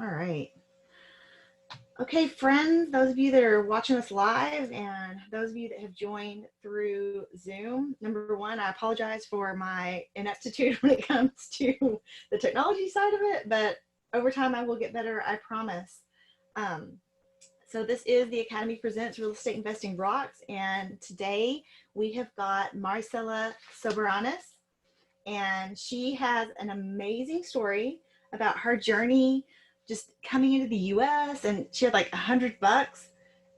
All right. Okay, friends, those of you that are watching us live and those of you that have joined through Zoom, number one, I apologize for my ineptitude when it comes to the technology side of it, but over time I will get better, I promise. Um, so this is the Academy Presents Real Estate Investing Rocks, and today we have got Maricela Soberanes, and she has an amazing story about her journey just coming into the US, and she had like $100,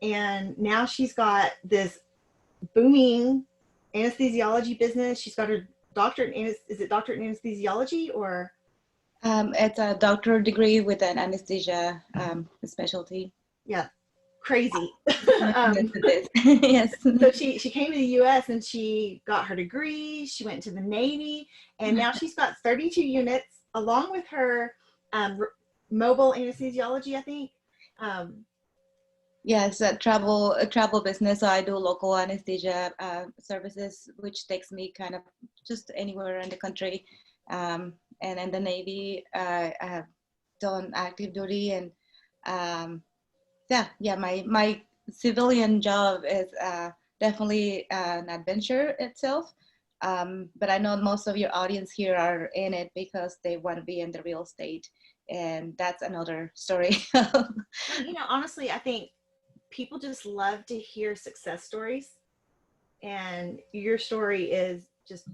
and now she's got this booming anesthesiology business. She's got her doctorate in, is it doctorate in anesthesiology or? It's a doctoral degree with an anesthesia specialty. Yeah, crazy. Yes, it is. Yes. So she came to the US and she got her degree. She went to the Navy, and now she's got 32 units along with her mobile anesthesiology, I think. Um, Yes, a travel business. So I do local anesthesia services, which takes me kind of just anywhere in the country. And in the Navy, I have done active duty, and yeah. My civilian job is definitely an adventure itself. But I know most of your audience here are in it because they want to be in the real estate, and that's another story. well, honestly, I think people just love to hear success stories, and your story is just,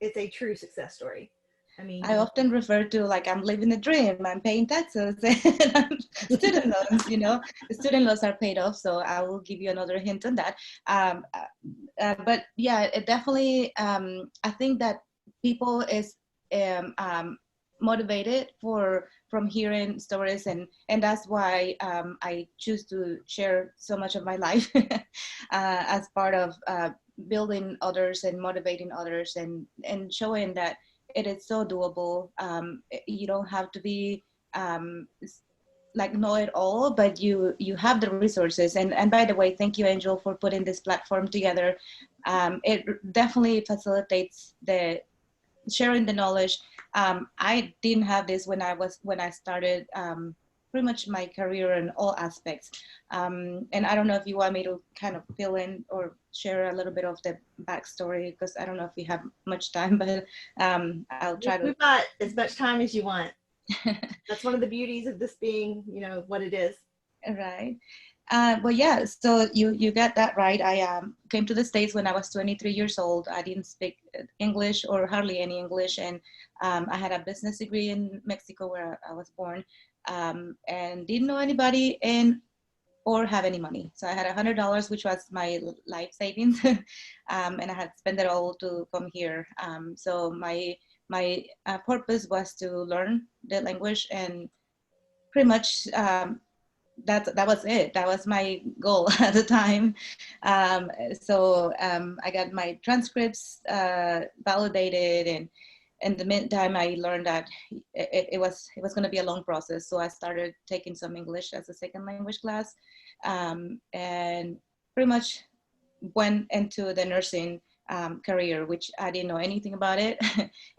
it's a true success story. I I mean, often refer to like I'm living the dream, I'm paying taxes, and I'm student loans, the student loans are paid off. So I will give you another hint on that. Um, but yeah, it definitely, I think that people is um, um, motivated from hearing stories, and that's why I choose to share so much of my life as part of building others and motivating others, and showing that it is so doable. You don't have to be um, like know it all, but you have the resources. And by the way, thank you, Angel, for putting this platform together. It definitely facilitates the sharing the knowledge. I didn't have this when I started pretty much my career in all aspects. And I don't know if you want me to kind of fill in or share a little bit of the backstory, because I don't know if we have much time, but I'll try to. we've got as much time as you want. That's one of the beauties of this being, what it is. Right. Well, yeah. So you got that right. I came to the States when I was 23 years old. I didn't speak English or hardly any English, and I had a business degree in Mexico where I was born, and didn't know anybody and or have any money. So I had $100, which was my life savings, and I had spent it all to come here. So my purpose was to learn the language, and pretty much that was it. That was my goal at the time. So I got my transcripts validated, and in the meantime, I learned that it was going to be a long process. So I started taking some English as a second language class, and pretty much went into the nursing career, which I didn't know anything about it.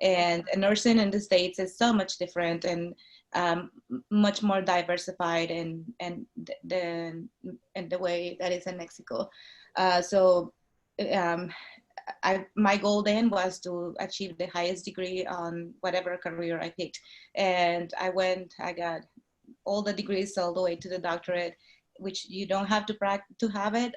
And nursing in the States is so much different, and much more diversified, and the way that is in Mexico. So um, my goal then was to achieve the highest degree on whatever career I picked, and I got all the degrees all the way to the doctorate, which you don't have to have it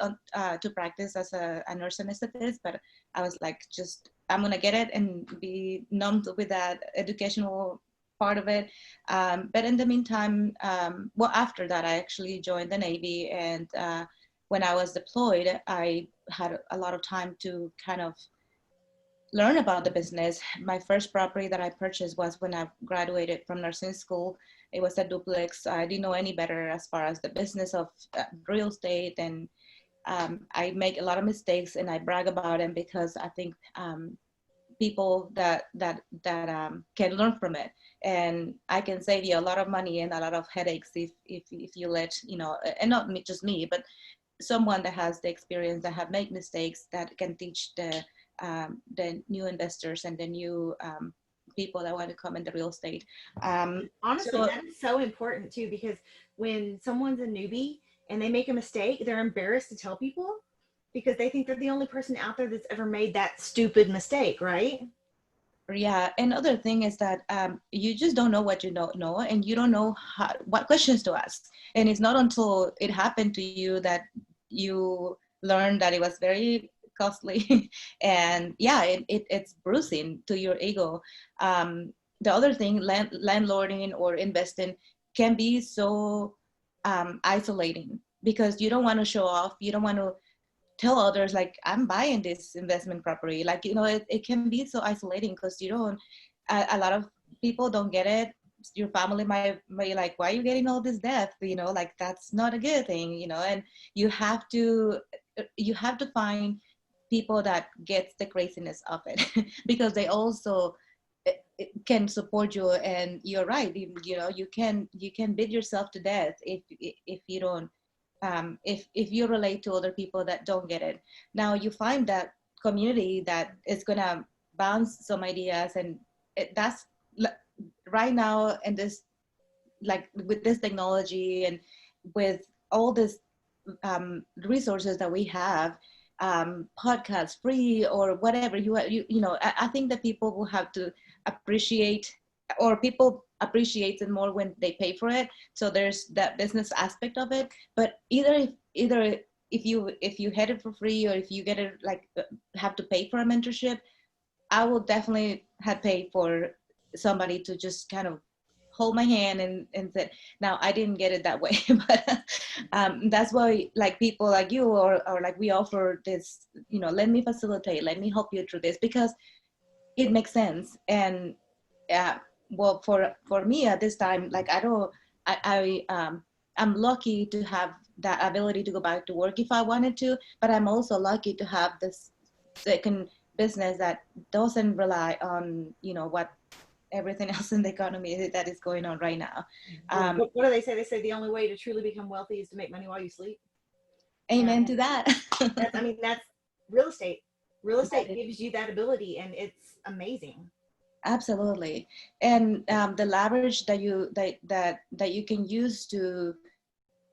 to practice as a nurse anesthetist. But I was like, just I'm gonna get it and be numbed with that educational part of it. But in the meantime, well, after that, I actually joined the Navy, and when I was deployed, I had a lot of time to kind of learn about the business. My first property that I purchased was when I graduated from nursing school. It was a duplex. I didn't know any better as far as the business of real estate, and I make a lot of mistakes, and I brag about them because I think people that can learn from it, and I can save you a lot of money and a lot of headaches if you let and not just me, but someone that has the experience, that have made mistakes, that can teach the new investors and the new people that want to come into real estate. Honestly, So that is so important too, because when someone's a newbie and they make a mistake, they're embarrassed to tell people because they think they're the only person out there that's ever made that stupid mistake, right? yeah, another thing is that you just don't know what you don't know, and you don't know what questions to ask. And it's not until it happened to you that you learn that it was very costly, and yeah, it's bruising to your ego. The other thing, landlording or investing can be so isolating because you don't want to show off. You don't want to tell others like I'm buying this investment property. Like, you know, it can be so isolating because you don't, a lot of people don't get it. Your family might be like, why are you getting all this debt? You know, like that's not a good thing, you know. And you have to find people that gets the craziness of it because they also can support you. And you're right, you know, you can beat yourself to death if you don't, if you relate to other people that don't get it. Now you find that community that is gonna bounce some ideas, and that's right now, and this, like with this technology and with all this resources that we have, podcasts free or whatever, you know, I think that people will have to appreciate, or people appreciate it more when they pay for it. So there's that business aspect of it. But either if you had it for free, or if you get it like have to pay for a mentorship, I will definitely have paid for somebody to just kind of hold my hand and said, now I didn't get it that way, but that's why like people like you, or like we offer this, you know, let me facilitate, let me help you through this, because it makes sense. And well, for me at this time, like I don't, I'm lucky to have that ability to go back to work if I wanted to, but I'm also lucky to have this second business that doesn't rely on, you know, what everything else in the economy that is going on right now. Well, Um, what do they say? They say the only way to truly become wealthy is to make money while you sleep. Amen And to that. I mean, that's real estate. Real That estate is gives you that ability, and it's amazing. absolutely. And the leverage that you can use to,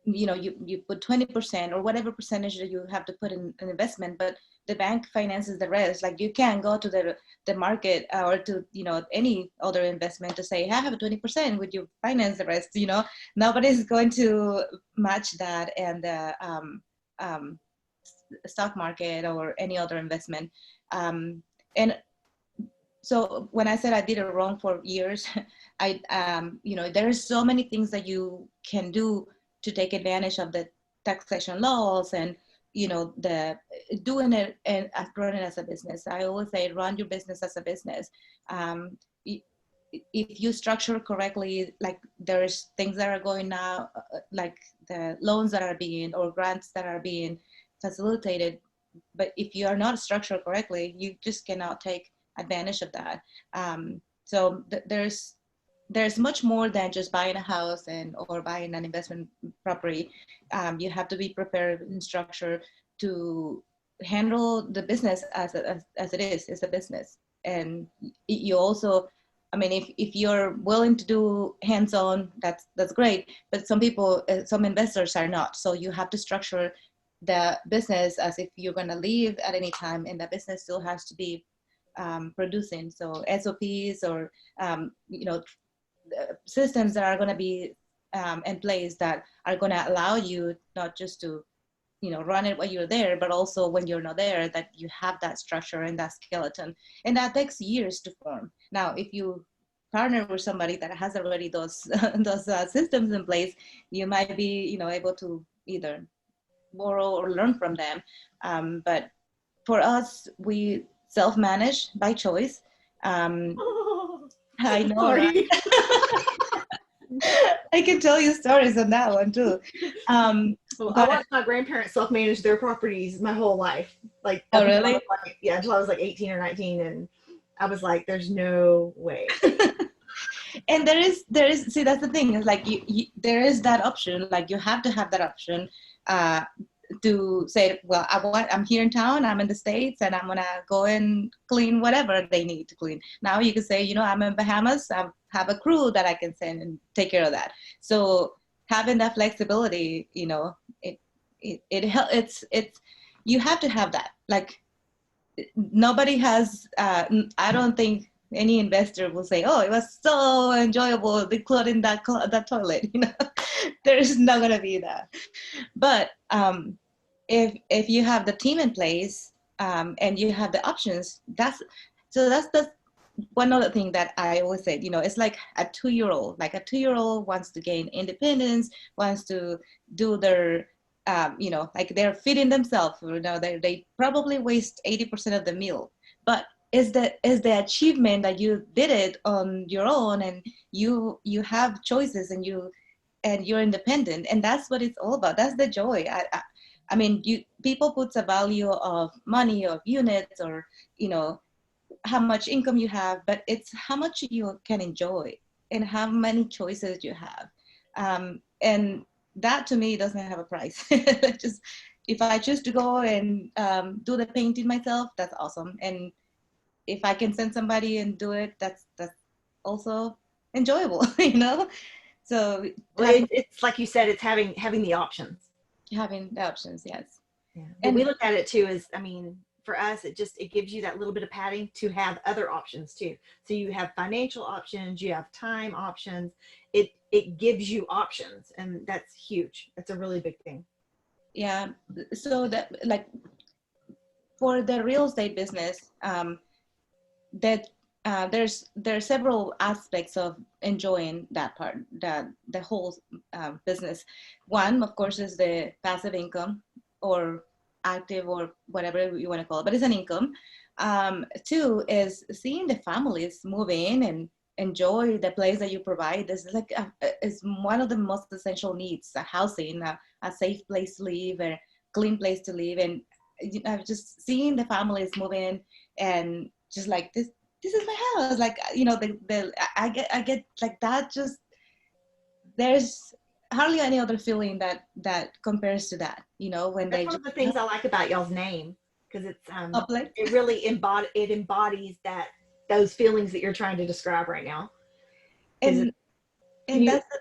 you know, you put 20% or whatever percentage that you have to put in an investment, but the bank finances the rest. Like you can go to the market, or to, you know, any other investment to say, "Hey, I have a 20%, would you finance the rest?" You know, nobody's going to match that. And um, stock market or any other investment. And so when I said I did it wrong for years, you know, there's so many things that you can do to take advantage of the taxation laws, and, you know, the doing it and running as a business. I always say, run your business as a business. Um, if you structure correctly, like there's things that are going now, like the loans that are being, or grants that are being facilitated, but if you are not structured correctly, you just cannot take advantage of that. So there's much more than just buying a house and or buying an investment property. You have to be prepared and structured to handle the business as it is. It's a business. And you also, I mean, if you're willing to do hands-on, that's great. But some people, some investors are not. So you have to structure the business as if you're going to leave at any time, and the business still has to be producing. So SOPs, or you know, systems that are going to be in place that are going to allow you not just to, you know, run it while you're there, but also when you're not there, that you have that structure and that skeleton. And that takes years to form. Now if you partner with somebody that has already those those systems in place, you might be, you know, able to either borrow or learn from them. But for us, we self-manage by choice. um, Oh, I know, right? sorry. I can tell you stories on that one too. Well, I But watched my grandparents self-manage their properties my whole life, like oh up until I was really? like, yeah, until I was like 18 or 19, and I was like, there's no way. And there is see, that's the thing, is like there is that option, like you have to have that option. uh to say, well, I'm here in town, I'm in the States, and I'm gonna go and clean whatever they need to clean. Now you can say, I'm in Bahamas, I have a crew that I can send and take care of that. So having that flexibility, it's you have to have that. Like nobody has. I don't think any investor will say, "Oh, it was so enjoyable decluttering that toilet." There is not gonna be that. But if you have the team in place and you have the options, that's one other thing that I always say. It's like a 2-year-old. Like a 2-year-old wants to gain independence, wants to do their like they're feeding themselves. They probably waste 80% of the meal, but is the achievement that you did it on your own, and you have choices, and you're independent, and that's what it's all about. That's the joy. I mean, people put a value of money, of units, or how much income you have, but it's how much you can enjoy and how many choices you have. And that to me doesn't have a price. Just if I choose to go and do the painting myself, that's awesome. And if I can send somebody and do it, that's also enjoyable. So Well, it's like you said, it's having the options. having the options, yes. Yeah. But And we look at it too as, I mean, for us, it gives you that little bit of padding to have other options too. So you have financial options, you have time options. It gives you options, and that's huge. That's a really big thing. yeah, so that, like, for the real estate business, that there are several aspects of enjoying that part, the whole business. One, of course, is the passive income, or active, or whatever you want to call it, but it's an income. Two is seeing the families move in and enjoy the place that you provide. This is like is one of the most essential needs: a housing, a safe place to live, a clean place to live, and just seeing the families move in, and just like this is my house. Like I get like that. Just there's hardly any other feeling that compares to that. When That's they one of just the things I like about y'all's name, because uplift. it really embodies that, those feelings that you're trying to describe right now. Is and Can and that's you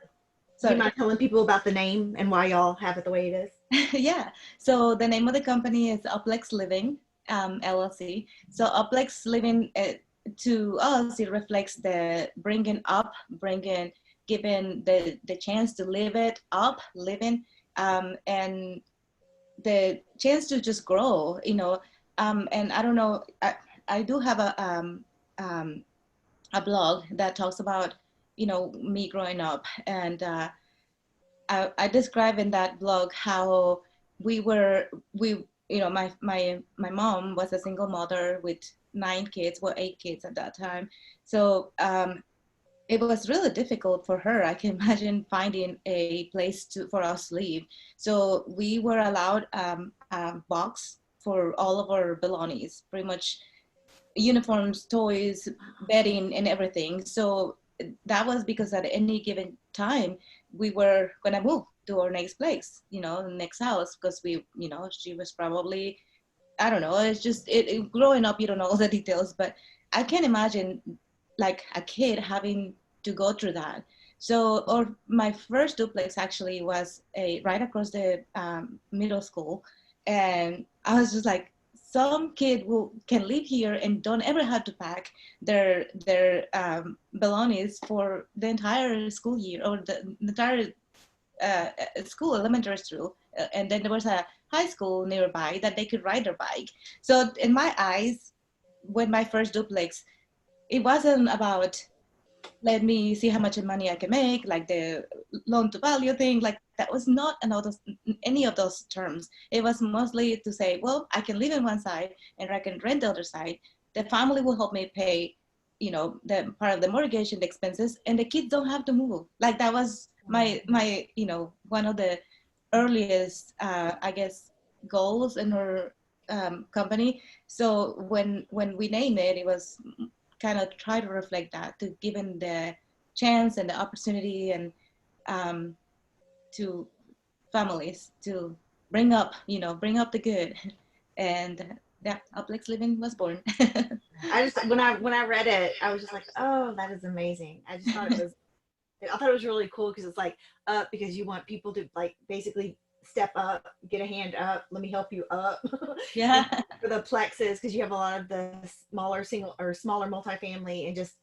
sorry. mind telling people about the name and why y'all have it the way it is? Yeah. So the name of the company is Uplex Living, LLC. So Uplex Living, to us, it reflects the giving the chance to live it up, living, and the chance to just grow. And I don't know, I do have a blog that talks about me growing up, and I describe in that blog how my mom was a single mother with 9 kids, well, 8 kids at that time. So it was really difficult for her. I can imagine finding a place for us to live. So we were allowed a box for all of our belongings, pretty much uniforms, toys, bedding, and everything. So that was because at any given time we were gonna move to our next place, the next house, because she was probably, I don't know. It's just growing up, you don't know all the details, but I can imagine like a kid having to go through that. So, or my first duplex actually was right across the middle school, and I was just like, some kid who can live here and don't ever have to pack their belongings for the entire school year, or the entire school, elementary school, and then there was a high school nearby that they could ride their bike. So in my eyes, with my first duplex, it wasn't about let me see how much money I can make, like the loan to value thing. Like that was not any of those terms. It was mostly to say, well, I can live in one side and I can rent the other side. The family will help me pay, the part of the mortgage and the expenses, and the kids don't have to move. Like that was my one of the earliest, I guess, goals in our company. So when we named it, it was kind of try to reflect that, to given the chance and the opportunity, and to families to bring up the good. And yeah, Uplex Living was born. I just when I read it, I was just like, oh, that is amazing. I thought it was really cool because it's like up because you want people to like basically step up, get a hand up, let me help you up. And Yeah. for the plexes, because you have a lot of the smaller single or smaller multifamily, and just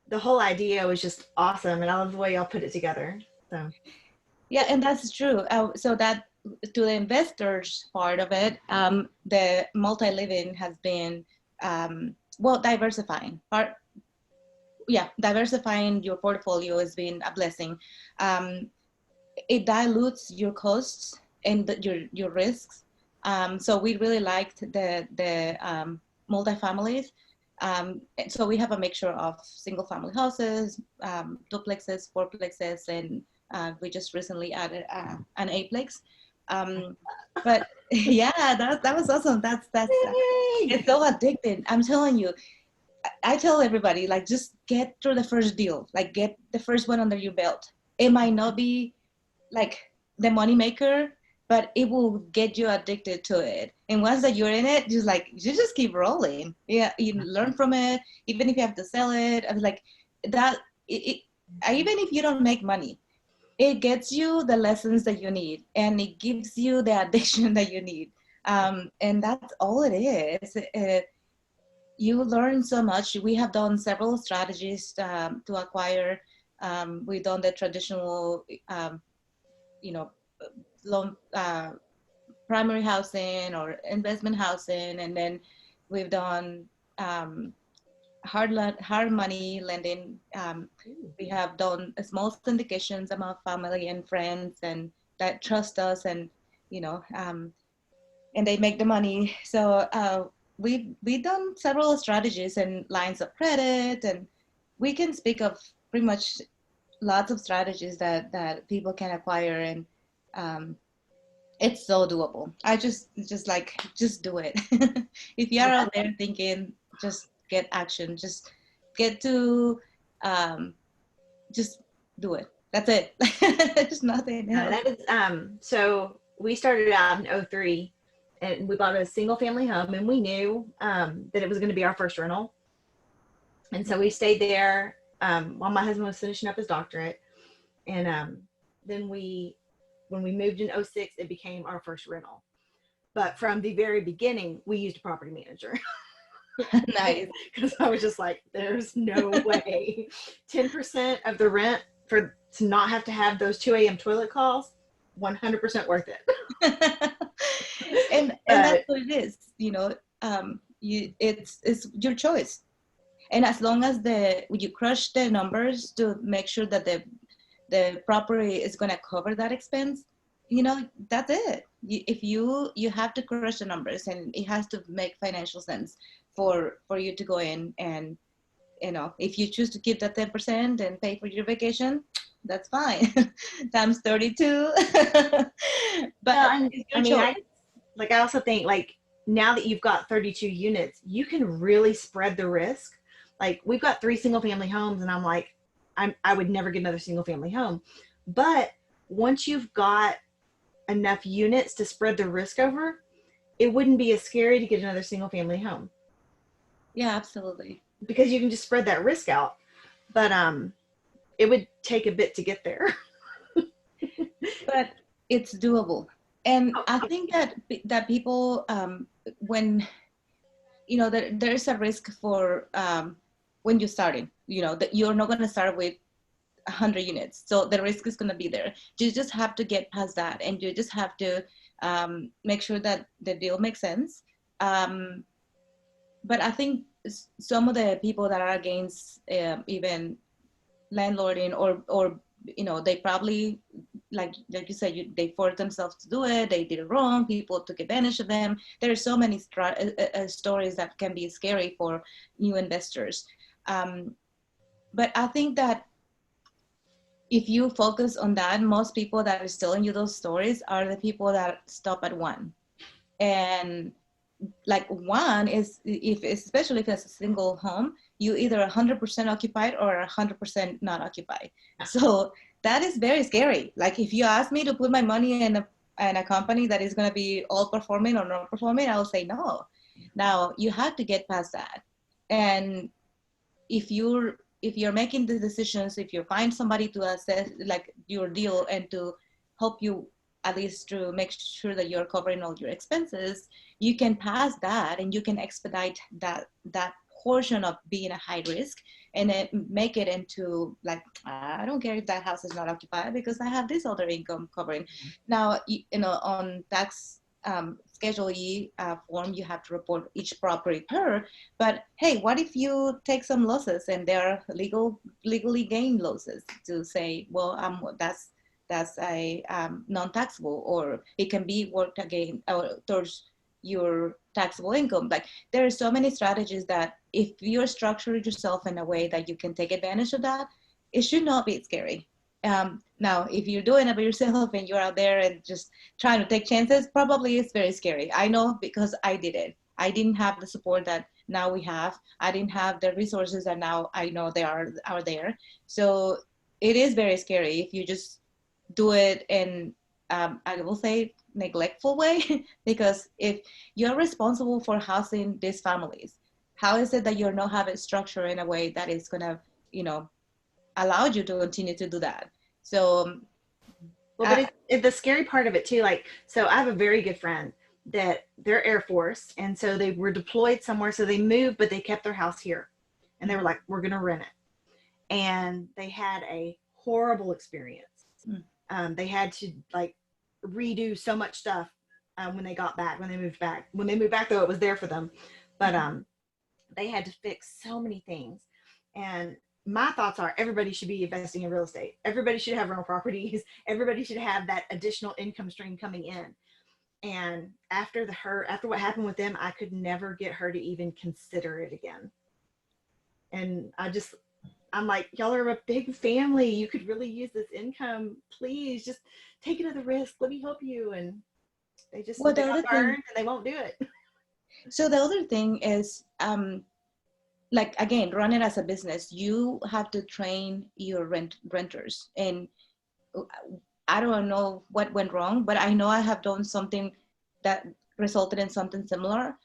the whole idea was just awesome, and I love the way y'all put it together. So Yeah, and that's true. So that to the investors part of it, the multi-living has been well diversifying. Yeah, diversifying your portfolio has been a blessing. Um, it dilutes your costs and your risks. So we really liked the multifamilies. So we have a mixture of single family houses, duplexes, fourplexes, and we just recently added an eightplex. Um, but yeah, that was awesome. That's yay! it's so addicting. I'm telling you, I tell everybody, like, just get through the first deal, like get the first one under your belt. It might not be like the money maker, but it will get you addicted to it. And once that you're in it, just like you just keep rolling. Yeah, you learn from it, even if you have to sell it. I was like that. Even if you don't make money, it gets you the lessons that you need, and it gives you the addiction that you need. And that's all it is. You learn so much. We have done several strategies to acquire. We've done the traditional, you know, loan, primary housing or investment housing, and then we've done um, hard money lending. We have done small syndications among family and friends, and that trust us, and you know, and they make the money. So we've done several strategies and lines of credit, and we can speak of pretty much lots of strategies that people can acquire, and um, it's so doable. I just like just do it. If you're Well, out there thinking, just get action, just get to um, just do it. That's it. There's nothing else. that is so we started out in '03, and we bought a single family home, and we knew that it was going to be our first rental, and so we stayed there while my husband was finishing up his doctorate, and then when we moved in '06, it became our first rental. But from the very beginning, we used a property manager. Nice. Because I was just like, there's no way 10% of the rent for to not have to have those 2 a.m. toilet calls, 100% worth it. And that's But what it is, it's your choice. And as long as you crush the numbers to make sure that the property is going to cover that expense, that's it. If you have to crush the numbers, and it has to make financial sense for you to go in, and if you choose to keep that 10% and pay for your vacation, that's fine. Times 32. But and it's I your mean, choice. I also think like now that you've got 32 units, you can really spread the risk. Like we've got 3 single family homes, and I'm like, I would never get another single family home. But once you've got enough units to spread the risk over, it wouldn't be as scary to get another single family home Yeah, absolutely. because you can just spread that risk out. But it would take a bit to get there. But it's doable. And Oh, I think that people, when there's a risk for when you're starting, that you're not going to start with 100 units, so the risk is going to be there. You just have to get past that, and you just have to make sure that the deal makes sense. But I think some of the people that are against even landlording, or they probably, like you said, they forced themselves to do it, they did it wrong, people took advantage of them. There are so many stories that can be scary for new investors. But I think that if you focus on that, most people that are telling you those stories are the people that stop at one. And like one is, especially if it's a single home, you either 100% occupied or 100% not occupied. So that is very scary. Like if you ask me to put my money in and a company that is going to be all performing or not performing, I'll say no. Now you have to get past that. And if you're making the decisions, if you find somebody to assess like your deal and to help you at least to make sure that you're covering all your expenses, you can pass that and you can expedite that portion of being a high risk and then make it into like, I don't care if that house is not occupied because I have this other income covering. Now, on tax Schedule E form, you have to report each property per. But hey, what if you take some losses and they're legally gained losses to say, well, that's a non-taxable, or it can be worked again or towards your taxable income. Like there are so many strategies that if you're structured yourself in a way that you can take advantage of that, it should not be scary. Now, if you're doing it by yourself and you're out there and just trying to take chances, probably it's very scary. I know because I did it. I didn't have the support that now we have. I didn't have the resources that now I know they are there. So it is very scary if you just do it in, I will say, neglectful way. Because if you're responsible for housing these families, how is it that you're not having structure in a way that is gonna, allow you to continue to do that? So Well, but the scary part of it too, like, so I have a very good friend that they're Air Force, and so they were deployed somewhere, so they moved, but they kept their house here, and they were like, we're gonna rent it, and they had a horrible experience. They had to like redo so much stuff when they got back, when they moved back. When they moved back, though, it was there for them, but they had to fix so many things. And my thoughts are everybody should be investing in real estate. Everybody should have rental properties. Everybody should have that additional income stream coming in. And after what happened with them, I could never get her to even consider it again. And I'm like, y'all are a big family. You could really use this income. Please just take another risk. Let me help you. And they well, the got other burned thing, and they won't do it. so the other thing is, like again, run it as a business. You have to train your renters, and I don't know what went wrong, but I know I have done something that resulted in something similar.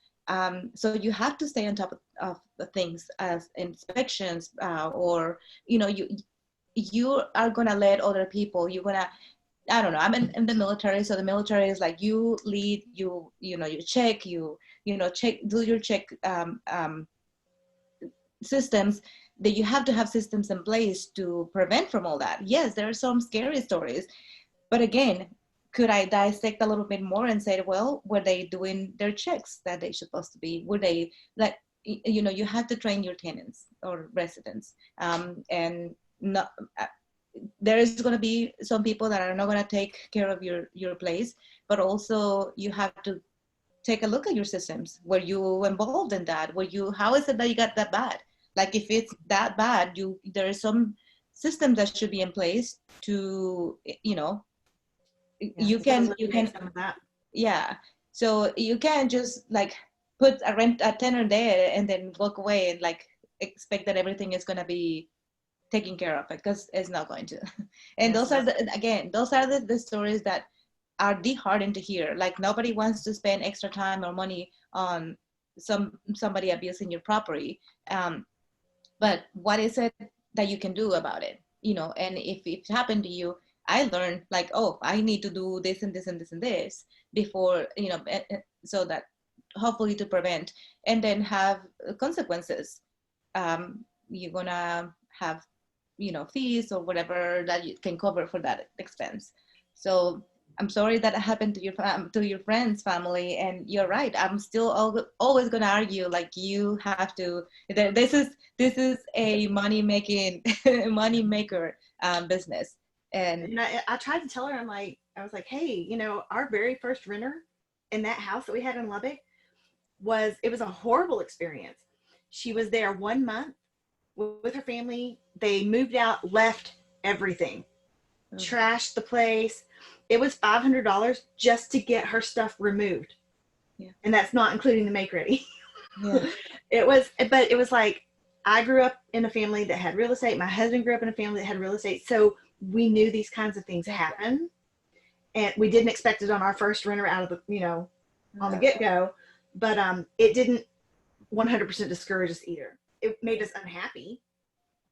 So you have to stay on top of the things as inspections, or you are gonna let other people. You're gonna, I don't know. I'm in the military, so the military is like you lead, you check, check, do your check systems. That you have to have systems in place to prevent from all that. Yes, there are some scary stories, but again, could I dissect a little bit more and say, well, were they doing their checks that they supposed to be? Were they like, you have to train your tenants or residents, and not. There is going to be some people that are not going to take care of your place, but also you have to take a look at your systems. Were you involved in that? How is it that you got that bad? Like if it's that bad, there is some system that should be in place to, you can Some of that. yeah. So you can't just like put a tenant there and then walk away and like expect that everything is going to be taken care of, because it's not going to. And Yes, those are the stories that are disheartening to hear. Like nobody wants to spend extra time or money on somebody abusing your property. But what is it that you can do about it? And if it happened to you, I learned like, oh, I need to do this and this and this and this before, so that hopefully to prevent, and then have consequences. You're gonna have, fees or whatever that you can cover for that expense. So I'm sorry that happened to your friend's family, and you're right. I'm still always gonna argue like you have to. This is a money making money maker business, and And I tried to tell her, I was like, hey, our very first renter in that house that we had in Lubbock it was a horrible experience. She was there 1 month with her family. They moved out, left everything, trashed the place. It was $500 just to get her stuff removed. Yeah. And that's not including the make ready. Yeah. But it was like, I grew up in a family that had real estate. My husband grew up in a family that had real estate. So we knew these kinds of things happen. and we didn't expect it on our first renter out of the, on the Uh, get-go, but it didn't 100% discourage us either. It made us unhappy,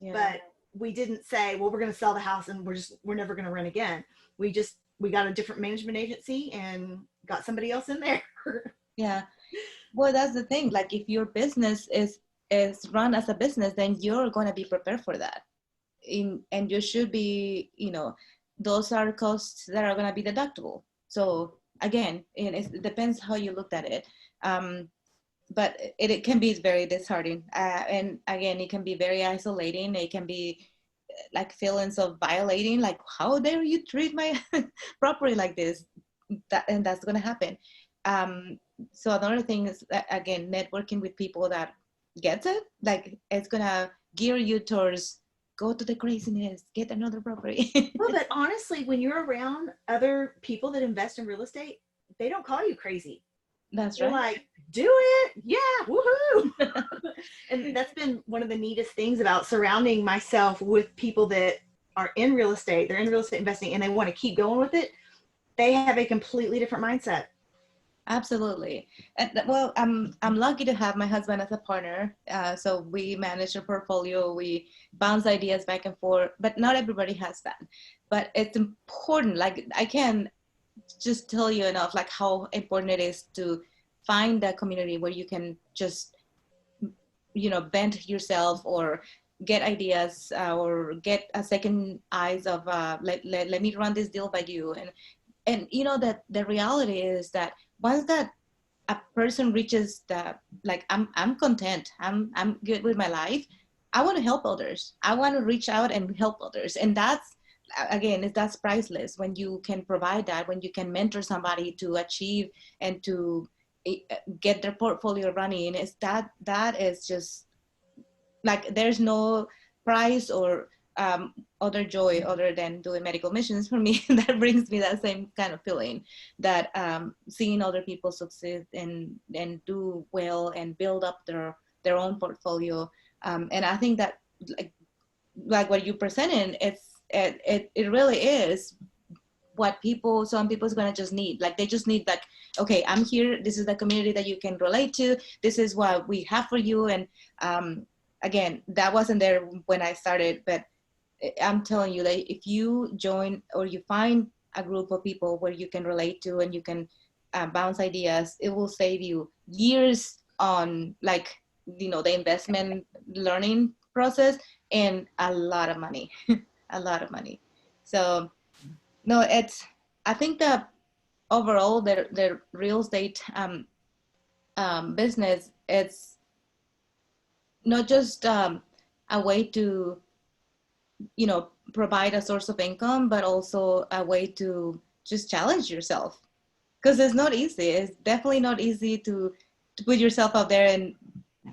yeah. but we didn't say, well, we're going to sell the house and we're never going to rent again. We got a different management agency and got somebody else in there. Yeah. Well, that's the thing. Like if your business is run as a business, then you're going to be prepared for that. And you should be, those are costs that are going to be deductible. So again, it depends how you looked at it. But it can be very disheartening. And again, it can be very isolating. It can be like feelings of violating, like how dare you treat my property like this? And that's going to happen. Um, so another thing is again, networking with people that gets it. Like it's going to gear you towards go to the craziness, get another property. Well, but honestly, when you're around other people that invest in real estate, they don't call you crazy. That's They're right. like, do it. Yeah. Woohoo. And that's been one of the neatest things about surrounding myself with people that are in real estate. They're in real estate investing and they want to keep going with it. They have a completely different mindset. Absolutely. And well, I'm lucky to have my husband as a partner. So we manage a portfolio, we bounce ideas back and forth, but not everybody has that. But it's important. Like I can just tell you enough, like how important it is to find that community where you can just, vent yourself or get ideas or get a second eyes of let me run this deal by you. And that the reality is that once that a person reaches the like I'm content, I'm good with my life, I want to help others, I want to reach out and help others. And that's again, that's priceless when you can provide that, when you can mentor somebody to achieve and to get their portfolio running. Is that is just like there's no price or other joy other than doing medical missions for me. That brings me that same kind of feeling, that seeing other people succeed and do well and build up their own portfolio. And I think that like what you presented, it really is what some people's gonna just need. Like they just need like, okay, I'm here, this is the community that you can relate to, this is what we have for you. And again, that wasn't there when I started, but I'm telling you, like if you join or you find a group of people where you can relate to and you can bounce ideas, it will save you years on like, the investment learning process, and a lot of money. A lot of money. So no, I think that overall the real estate business, it's not just a way to provide a source of income, but also a way to just challenge yourself, because it's not easy. It's definitely not easy to put yourself out there, and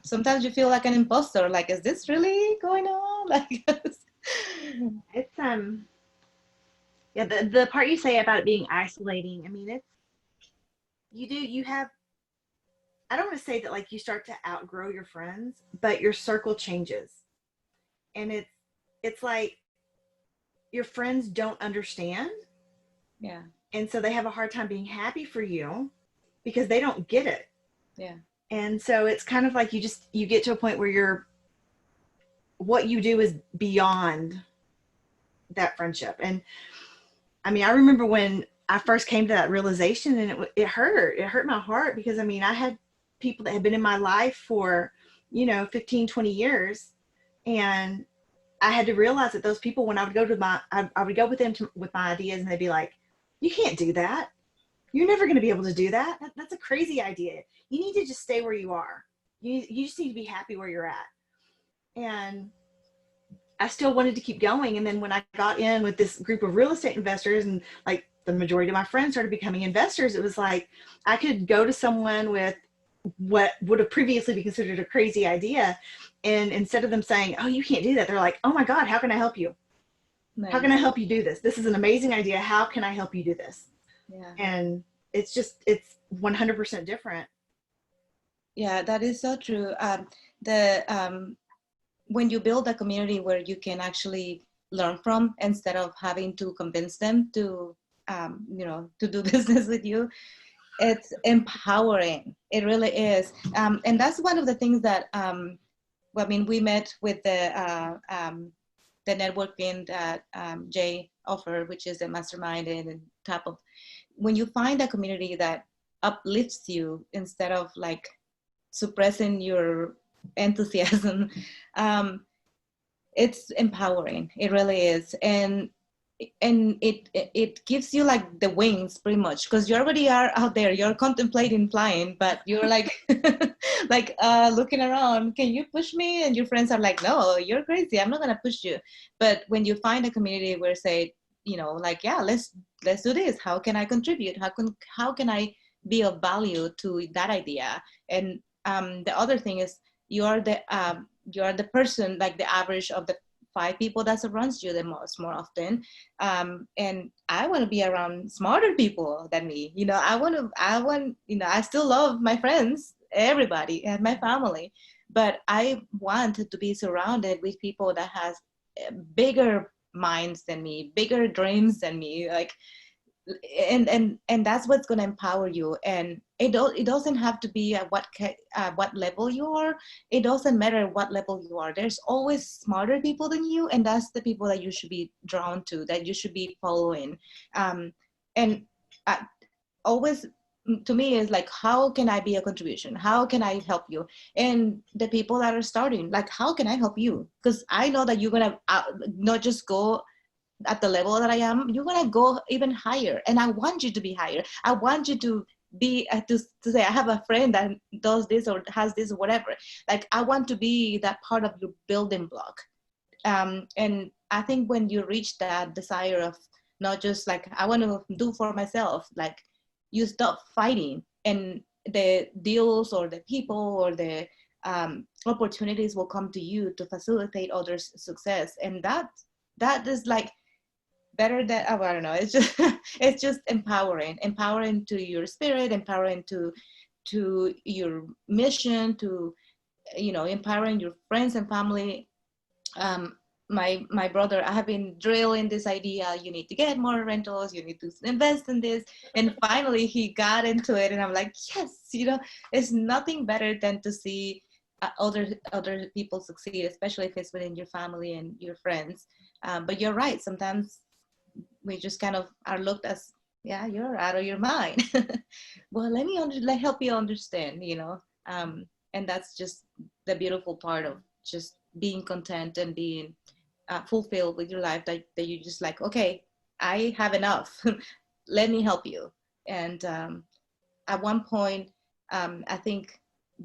sometimes you feel like an imposter, like is this really going on? Like It's yeah, the part you say about it being isolating, I mean, you have, I don't want to say that like you start to outgrow your friends, but your circle changes. And it's like your friends don't understand. yeah, And so they have a hard time being happy for you because they don't get it. yeah, And so it's kind of like you get to a point where what you do is beyond that friendship. And I mean, I remember when I first came to that realization, and it hurt my heart, because I mean, I had people that had been in my life for 15, 20 years, and I had to realize that those people, when I would go to I would go with them with my ideas, and they'd be like, you can't do that, you're never going to be able to do that. That's a crazy idea. You need to just stay where you are. You just need to be happy where you're at. And I still wanted to keep going. And then when I got in with this group of real estate investors, and like the majority of my friends started becoming investors, it was like I could go to someone with what would have previously been considered a crazy idea. And instead of them saying, oh, you can't do that, they're like, oh my God, how can I help you? How can nice. I help you do this? This is an amazing idea. How can I help you do this? Yeah. And it's 100% different. Yeah, that is so true. The When you build a community where you can actually learn from instead of having to convince them to to do business with you. It's empowering. It really is. And that's one of the things that, we met with the networking that Jay offered, which is a mastermind and type of, when you find a community that uplifts you instead of like suppressing your enthusiasm, it's empowering. It really is. And it gives you like the wings pretty much, because you already are out there, you're contemplating flying, but you're like like looking around, can you push me? And your friends are like, no, you're crazy, I'm not gonna push you. But when you find a community where say, like, yeah, let's do this, how can I contribute, how can I be of value to that idea? And the other thing is, you're the person, like the average of the 5 people that surrounds you the most more often. And I want to be around smarter people than me. I still love my friends, everybody, and my family, but I want to be surrounded with people that has bigger minds than me, bigger dreams than me, like, and that's what's going to empower you. And it doesn't have to be at what level you are. It doesn't matter what level you are, there's always smarter people than you, and that's the people that you should be drawn to, that you should be following. And uh, always, to me, is like, how can I be a contribution, how can I help you? And the people that are starting, like, how can I help you? Because I know that you're gonna not just go at the level that I am, you're gonna go even higher, and I want you to be higher. I want you to be to say, I have a friend that does this or has this or whatever. Like, I want to be that part of your building block. And I think when you reach that desire of not just like, I want to do for myself, like, you stop fighting, and the deals or the people or the opportunities will come to you to facilitate others' success. And that is like better than, oh, I don't know, it's just it's just empowering to your spirit, empowering to your mission, to empowering your friends and family. My brother, I have been drilling this idea, you need to get more rentals, you need to invest in this, and finally he got into it, and I'm like, yes, it's nothing better than to see other people succeed, especially if it's within your family and your friends. But you're right, sometimes we just kind of are looked as, yeah, you're out of your mind. Well, let help you understand, and that's just the beautiful part of just being content and being fulfilled with your life, that you just like, okay, I have enough. Let me help you. And at one point, I think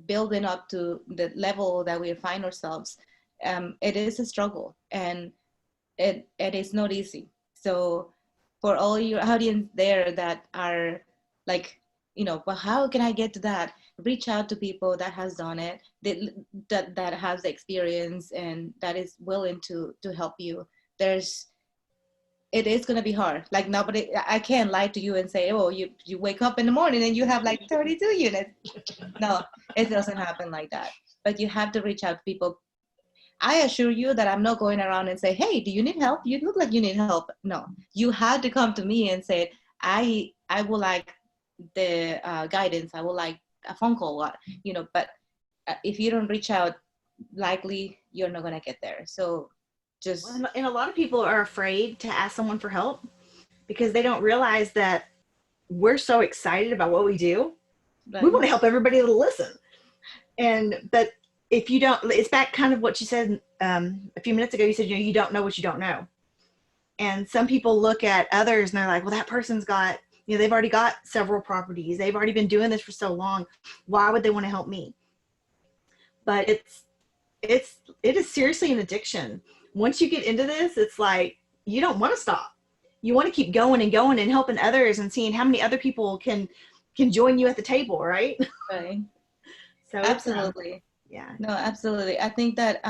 building up to the level that we find ourselves, it is a struggle, and it is not easy. So for all your audience there that are like, well, how can I get to that? Reach out to people that has done it, that has the experience, and that is willing to help you. It is going to be hard. Like, nobody, I can't lie to you and say, oh, you wake up in the morning and you have like 32 units. No, it doesn't happen like that. But you have to reach out to people. I assure you that I'm not going around and say, hey, do you need help? You look like you need help. No, you had to come to me and say, I would like the guidance. I would like a phone call, but if you don't reach out, likely you're not going to get there. So just. And a lot of people are afraid to ask someone for help because they don't realize that we're so excited about what we do. Right. We want to help everybody to listen. But if you don't, it's back kind of what you said a few minutes ago. You said, you don't know what you don't know. And some people look at others and they're like, well, that person's got, they've already got several properties. They've already been doing this for so long. Why would they want to help me? But it is seriously an addiction. Once you get into this, it's like, you don't want to stop. You want to keep going and going and helping others and seeing how many other people can join you at the table. Right. Right. So absolutely. Yeah. No, absolutely. I think that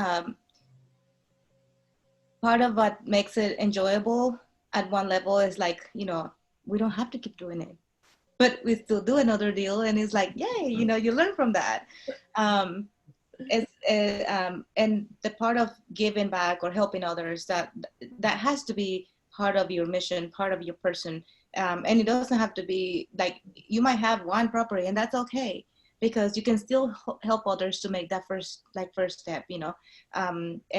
part of what makes it enjoyable at one level is like, we don't have to keep doing it, but we still do another deal, and it's like, yay, you learn from that. And the part of giving back or helping others, that has to be part of your mission, part of your person. And it doesn't have to be like, you might have one property and that's okay, because you can still help others to make that first step,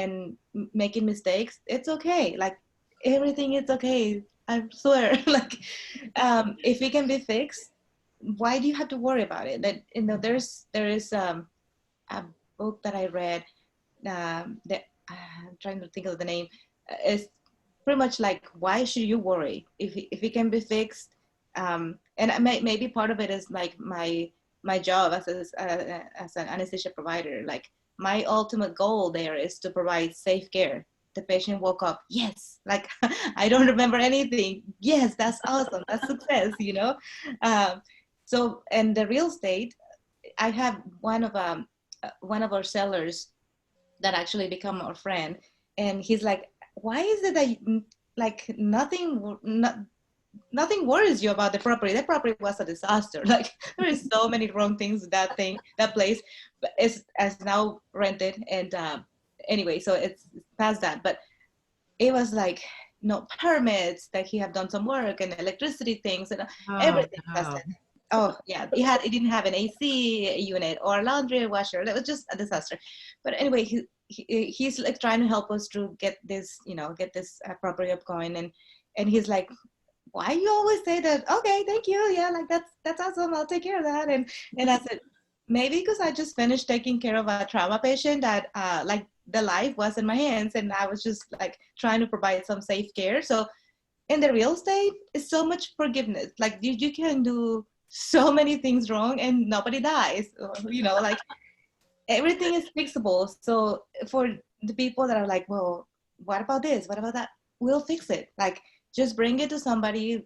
and making mistakes, it's okay. Like everything is okay. I swear, like, if it can be fixed, why do you have to worry about it? That, there is a book that I read, that I'm trying to think of the name. It's pretty much like, why should you worry if it can be fixed? And maybe part of it is like my job as an anesthesia provider. Like my ultimate goal there is to provide safe care. The patient woke up, yes, like I don't remember anything. Yes, that's awesome. That's success, So, and the real estate, I have one of our sellers that actually become our friend, and he's like, why is it that like nothing worries you about the property? That property was a disaster. Like there is so many wrong things with that place, but it's now rented. And anyway, so it's past that. But it was like no permits, that he had done some work and electricity things and Oh, everything no. tested. Oh yeah, it didn't have an AC unit or a laundry washer. That was just a disaster. But anyway, he's like trying to help us to get this, property up going. And he's like, why you always say that? Okay, thank you. Yeah, like that's awesome. I'll take care of that. And I said, maybe because I just finished taking care of a trauma patient that like the life was in my hands, and I was just like trying to provide some safe care. So in the real estate, it's so much forgiveness. Like you can do so many things wrong and nobody dies. Like everything is fixable. So for the people that are like, well, what about this? What about that? We'll fix it. Like just bring it to somebody,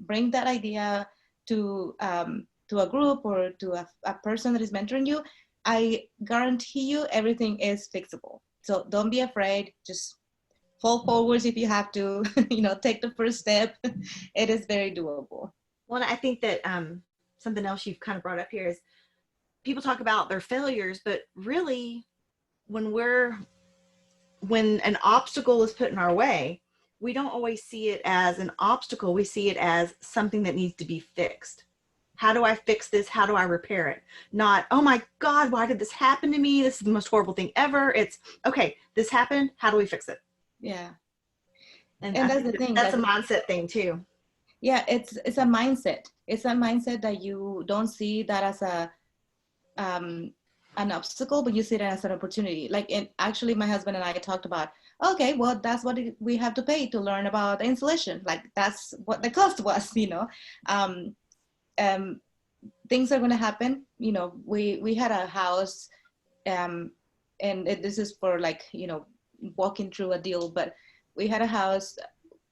bring that idea to a group or to a person that is mentoring you. I guarantee you everything is fixable. So don't be afraid. Just fall forwards if you have to, take the first step. It is very doable. Well, I think that something else you've kind of brought up here is people talk about their failures, but really, when an obstacle is put in our way, we don't always see it as an obstacle. We see it as something that needs to be fixed. How do I fix this? How do I repair it? Not, oh my God, why did this happen to me? This is the most horrible thing ever. It's, okay, this happened. How do we fix it? Yeah. And And I that's think the thing. that's a mindset thing too. Yeah, it's a mindset. It's a mindset that you don't see that as um, an obstacle, but you see it as an opportunity. Like, actually, my husband and I talked about, okay, well, that's what we have to pay to learn about installation. Like, that's what the cost was, Um, um, Things are going to happen. We had a house, um, and this is for like, walking through a deal, but we had a house.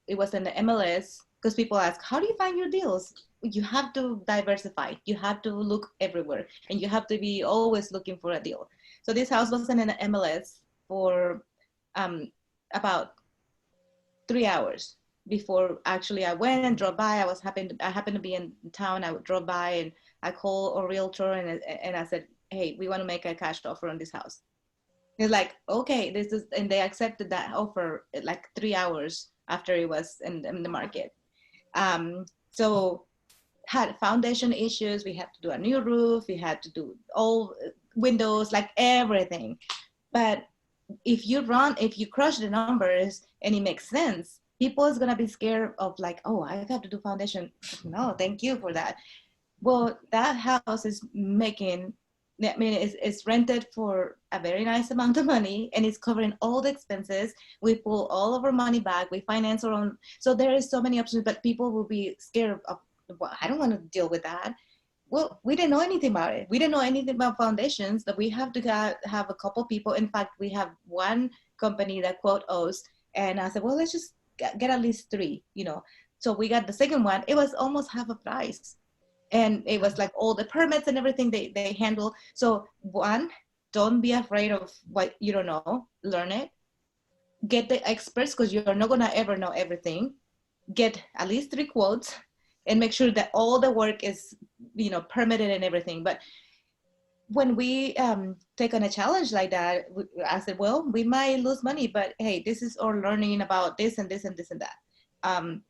It was in the MLS, because people ask, how do you find your deals? You have to diversify. You have to look everywhere, and you have to be always looking for a deal. So this house was in an MLS for about 3 hours before actually I went and drove by. I happened to be in town. I drove by and I called a realtor, and I said, hey, we want to make a cash offer on this house. He's like, okay, and they accepted that offer like 3 hours after it was in the market. So had foundation issues. We had to do a new roof. We had to do all windows, like everything. But if you crush the numbers and it makes sense, people is gonna be scared of like, oh, I have to do foundation. No, thank you for that. Well, that house is making, I mean, it's rented for a very nice amount of money, and it's covering all the expenses. We pull all of our money back. We finance our own. So there is so many options, but people will be scared of, well, I don't want to deal with that. Well, we didn't know anything about it. We didn't know anything about foundations, that we have to have a couple people. In fact, we have one company that quote us, and I said, well, let's just get at least three. So we got the second one. It was almost half a price. And it was like all the permits and everything they handle. So one, don't be afraid of what you don't know. Learn it. Get the experts, because you're not gonna ever know everything. Get at least 3 quotes, and make sure that all the work is permitted and everything. But when we take on a challenge like that, I said, well, we might lose money, but hey, this is our learning about this and this and this and that. Um,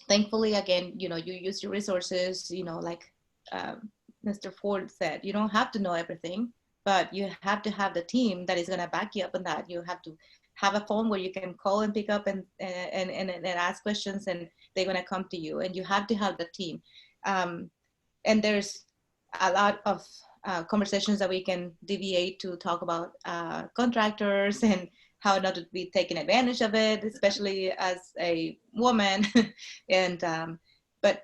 Thankfully, again, you know, you use your resources, you know, like um, Mr. Ford said, you don't have to know everything, but you have to have the team that is going to back you up on that. You have to have a phone where you can call and pick up and ask questions, and they're going to come to you, and you have to have the team. Um, and there's a lot of conversations that we can deviate to talk about contractors and how not to be taken advantage of it, especially as a woman. And but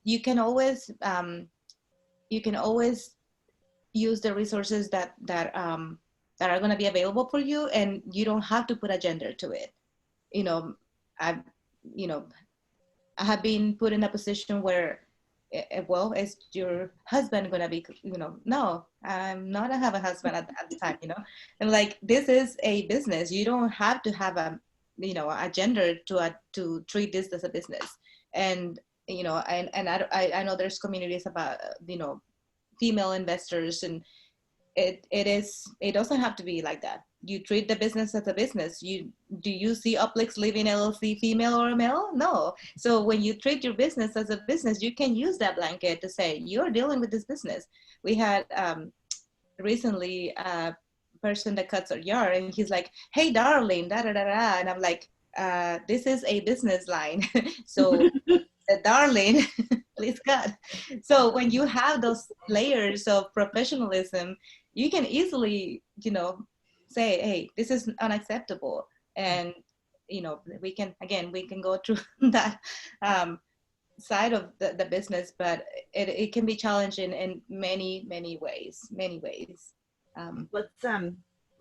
you can always use the resources that are going to be available for you, and you don't have to put a gender to it. You know, I you know I have been put in a position where, well, is your husband gonna be, you know, no, I'm not, I have a husband at the time, you know, and like, this is a business. You don't have to have a, you know, a gender to treat this as a business. And, you know, and I know there's communities about, you know, female investors, and it doesn't have to be like that. You treat the business as a business. Do you see Uplix Living LLC female or male? No. So when you treat your business as a business, you can use that blanket to say you're dealing with this business. We had recently a person that cuts our yard, and he's like, "Hey, darling, da da da da," and I'm like, "This is a business line, so darling, please cut." So when you have those layers of professionalism, you can easily, you know, say, hey, this is unacceptable. And, you know, we can go through that side of the business, but it can be challenging in many ways. Let's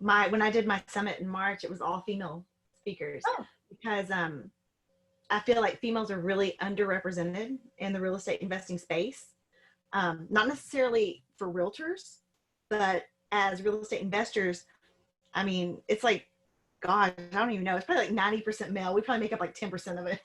my when I did my summit in March, it was all female speakers Oh, because I feel like females are really underrepresented in the real estate investing space. Not necessarily for realtors, but as real estate investors, I mean, it's like, God, I don't even know. It's probably like 90% male. We probably make up like 10% of it.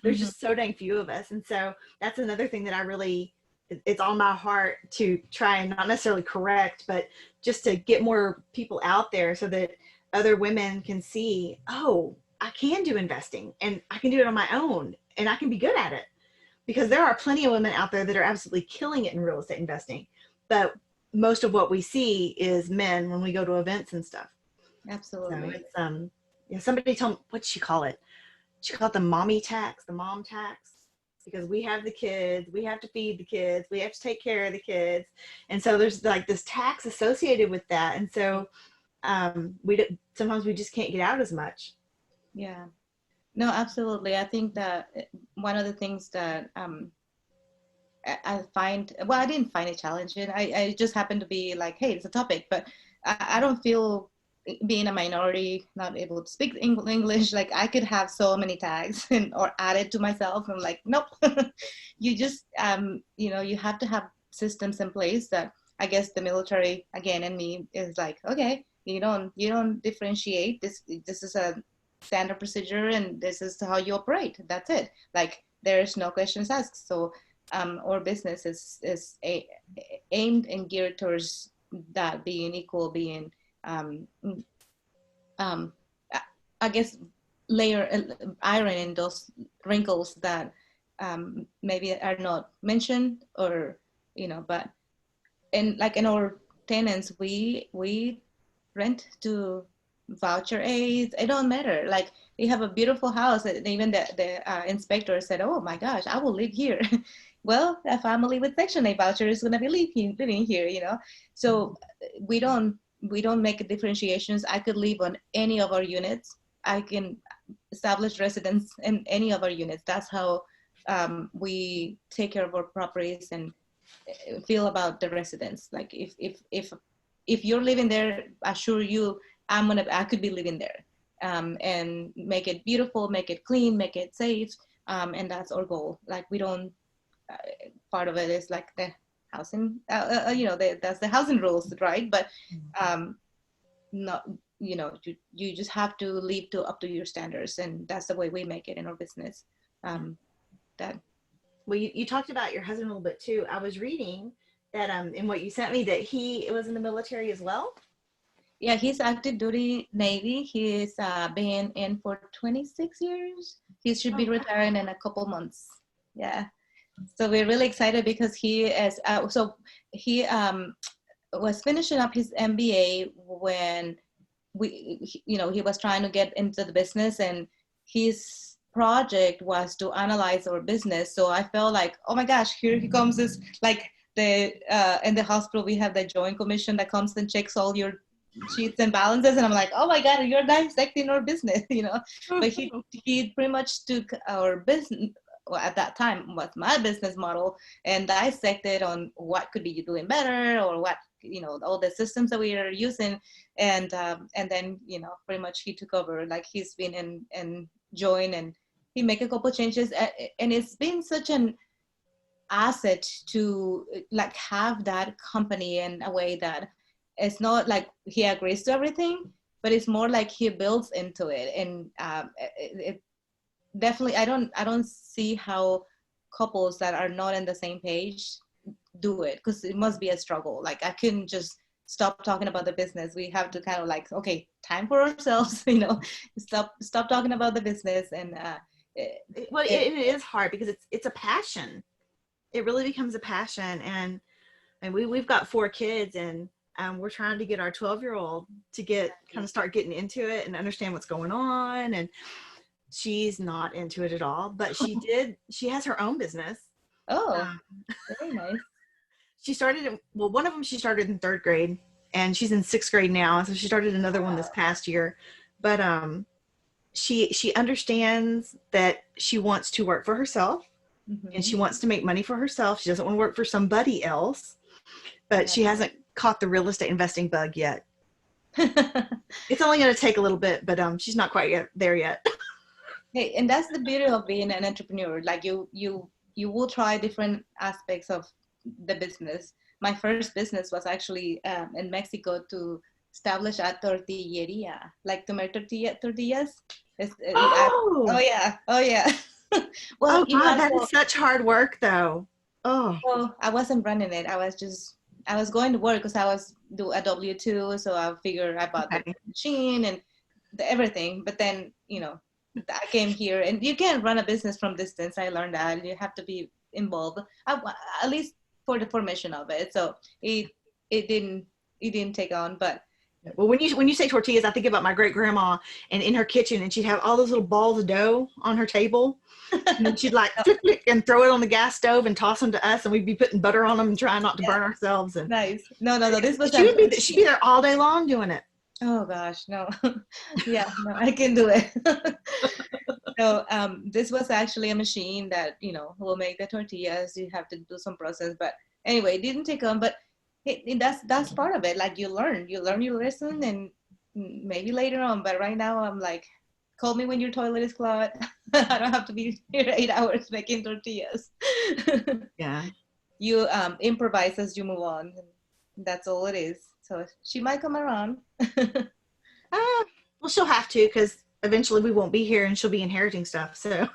There's mm-hmm. just so dang few of us. And so that's another thing that I really, it's on my heart to try and not necessarily correct, but just to get more people out there so that other women can see, oh, I can do investing and I can do it on my own and I can be good at it. Because there are plenty of women out there that are absolutely killing it in real estate investing. But most of what we see is men when we go to events and stuff. So Absolutely. it's somebody told me, what'd she call it? She called it the mommy tax, the mom tax, because we have the kids, we have to feed the kids, we have to take care of the kids, and so there's like this tax associated with that, and so sometimes we just can't get out as much. Yeah. No, absolutely. I think that one of the things that I find, well, I didn't find it challenging. I just happened to be like, hey, it's a topic, but I don't feel, being a minority, not able to speak English, like I could have so many tags and or add it to myself. I'm like, nope. You just, you know, you have to have systems in place that, I guess the military again and me is like, okay, you don't differentiate. This is a standard procedure, and this is how you operate. That's it. Like, there's no questions asked. So our business aimed and geared towards that, being equal, being um, um, I guess layer iron in those wrinkles that maybe are not mentioned, or, you know, but in our tenants, we rent to voucher aids. It don't matter. Like, we have a beautiful house, and even the inspector said, oh my gosh, I will live here. Well, a family with Section 8 voucher is going to be living here, you know. So we don't make differentiations. I could live on any of our units. I can establish residence in any of our units. That's how we take care of our properties and feel about the residents. Like, if you're living there, assure you, I could be living there, and make it beautiful, make it clean, make it safe, and that's our goal. Like, we don't. Part of it is like the housing, you know, that's the housing rules, right? But not, you know, you just have to live to up to your standards, and that's the way we make it in our business. That Well, you talked about your husband a little bit too. I was reading that in what you sent me that he was in the military as well. Yeah, he's active duty Navy. He's been in for 26 years. He should Oh, be retiring in a couple months. Yeah. So we're really excited because he is, so he was finishing up his MBA when he was trying to get into the business, and his project was to analyze our business. So I felt like, oh my gosh, here he comes, this like the in the hospital we have the joint commission that comes and checks all your sheets and balances, and I'm like, oh my god, you're dissecting our business, but he pretty much took our business, well, at that time was my business model, and dissected on what could be doing better, or what, all the systems that we are using, and then pretty much he took over. Like, he's been in join, and he make a couple changes, and it's been such an asset to like have that company in a way that it's not like he agrees to everything, but it's more like he builds into it. And it definitely, I don't see how couples that are not on the same page do it, because it must be a struggle. Like, I couldn't just stop talking about the business. We have to kind of like, okay, time for ourselves, stop talking about the business. And it is hard because it's a passion. It really becomes a passion, and we've got 4 kids, and we're trying to get our 12-year-old to kind of start getting into it and understand what's going on. And she's not into it at all, but she has her own business. oh, Um, very nice. she started, well, one of them she started in 3rd grade, and she's in 6th grade now. So she started another one this past year. But she understands that she wants to work for herself, and she wants to make money for herself. She doesn't want to work for somebody else, but she hasn't caught the real estate investing bug yet. It's only going to take a little bit, but she's not quite there yet. Hey, and that's the beauty of being an entrepreneur. Like, you will try different aspects of the business. My first business was actually in Mexico, to establish a tortilleria, like to make tortillas. Oh Oh, yeah, oh yeah. Well, oh God, that is such hard work, though. Oh, well, I wasn't running it. I was going to work because I was do a W-2, so I figured I bought the okay. machine and everything. But then, I came here, and you can't run a business from distance. I learned that you have to be involved, at least for the formation of it. So it didn't it didn't take on, but Well, when you say tortillas, I think about my great grandma, and in her kitchen, and she'd have all those little balls of dough on her table, and then she'd like flick, flick, and throw it on the gas stove and toss them to us, and we'd be putting butter on them and trying not to yeah, burn ourselves. And nice. No, no, no. This was she'd be there all day long doing it. oh gosh, no. Yeah, no, I can do it. So this was actually a machine that will make the tortillas. You have to do some process, but anyway, it didn't take on. But that's part of it. Like, you learn your lesson, and maybe later on. But right now, I'm like, call me when your toilet is clogged. I don't have to be here 8 hours making tortillas. Yeah. You improvise as you move on. That's all it is. So she might come around. Well, she'll have to, because eventually we won't be here, and she'll be inheriting stuff. So.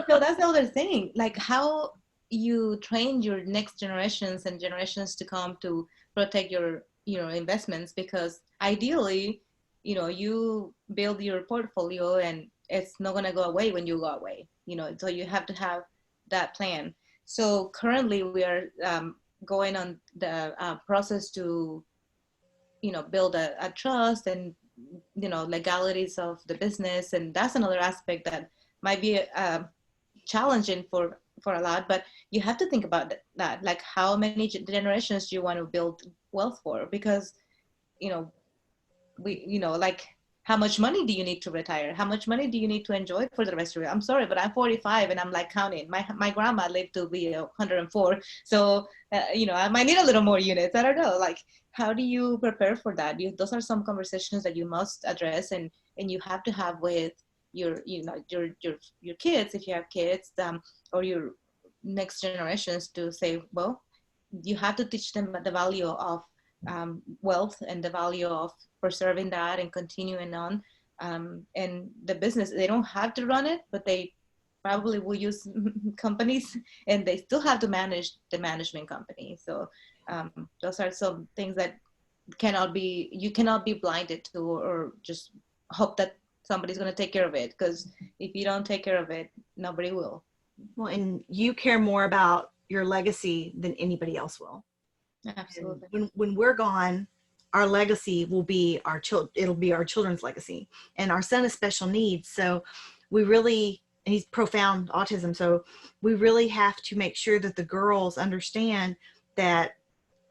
So that's the other thing. Like, how you train your next generations and generations to come to protect your investments, because ideally you build your portfolio, and it's not going to go away when you go away. So you have to have that plan. So currently we are going on the process to build a trust, and legalities of the business. And that's another aspect that might be challenging for a lot, but you have to think about that, like, how many generations do you want to build wealth for? Because like, how much money do you need to retire? How much money do you need to enjoy for the rest of your? I'm sorry, but I'm 45, and I'm like counting. My grandma lived to be 104, so I might need a little more units. I don't know. Like, how do you prepare for that? Those are some conversations that you must address, and you have to have with your your kids, if you have kids, or your next generations, to say, well, you have to teach them the value of wealth, and the value of preserving that and continuing on. And the business, they don't have to run it, but they probably will use companies, and they still have to manage the management company. So those are some things that you cannot be blinded to, or just hope that somebody's going to take care of it, because if you don't take care of it, nobody will. Well, and you care more about your legacy than anybody else will. Absolutely. When we're gone, our legacy will be it'll be our children's legacy. And our son has special needs, so he's profound autism, so we really have to make sure that the girls understand that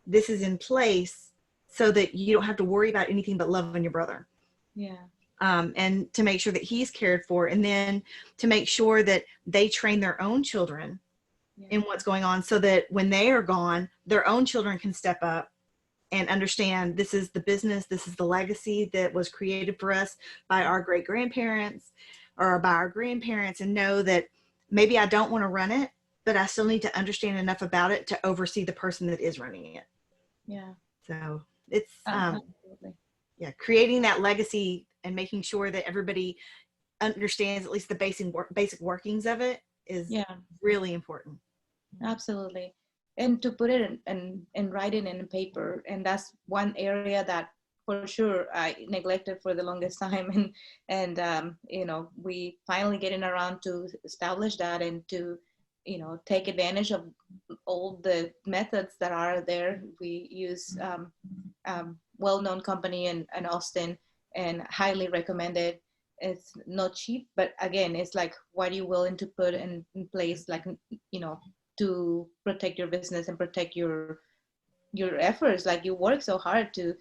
this is in place so that you don't have to worry about anything but loving your brother. Yeah. And to make sure that he's cared for, and then to make sure that they train their own children in what's going on, so that when they are gone, their own children can step up and understand this is the business, this is the legacy that was created for us by our great grandparents or by our grandparents, and know that maybe I don't want to run it, but I still need to understand enough about it to oversee the person that is running it. Yeah. So it's absolutely. Yeah, creating that legacy and making sure that everybody understands at least the basic workings of it is really important. Absolutely. And to put it in writing in paper, and that's one area that for sure I neglected for the longest time, and you know, we finally getting around to establish that, and to, you know, take advantage of all the methods that are there. We use well-known company in Austin, and highly recommended. It's not cheap, but again, it's like, what are you willing to put in place, like, you know, to protect your business and protect your efforts. Like, you work so hard to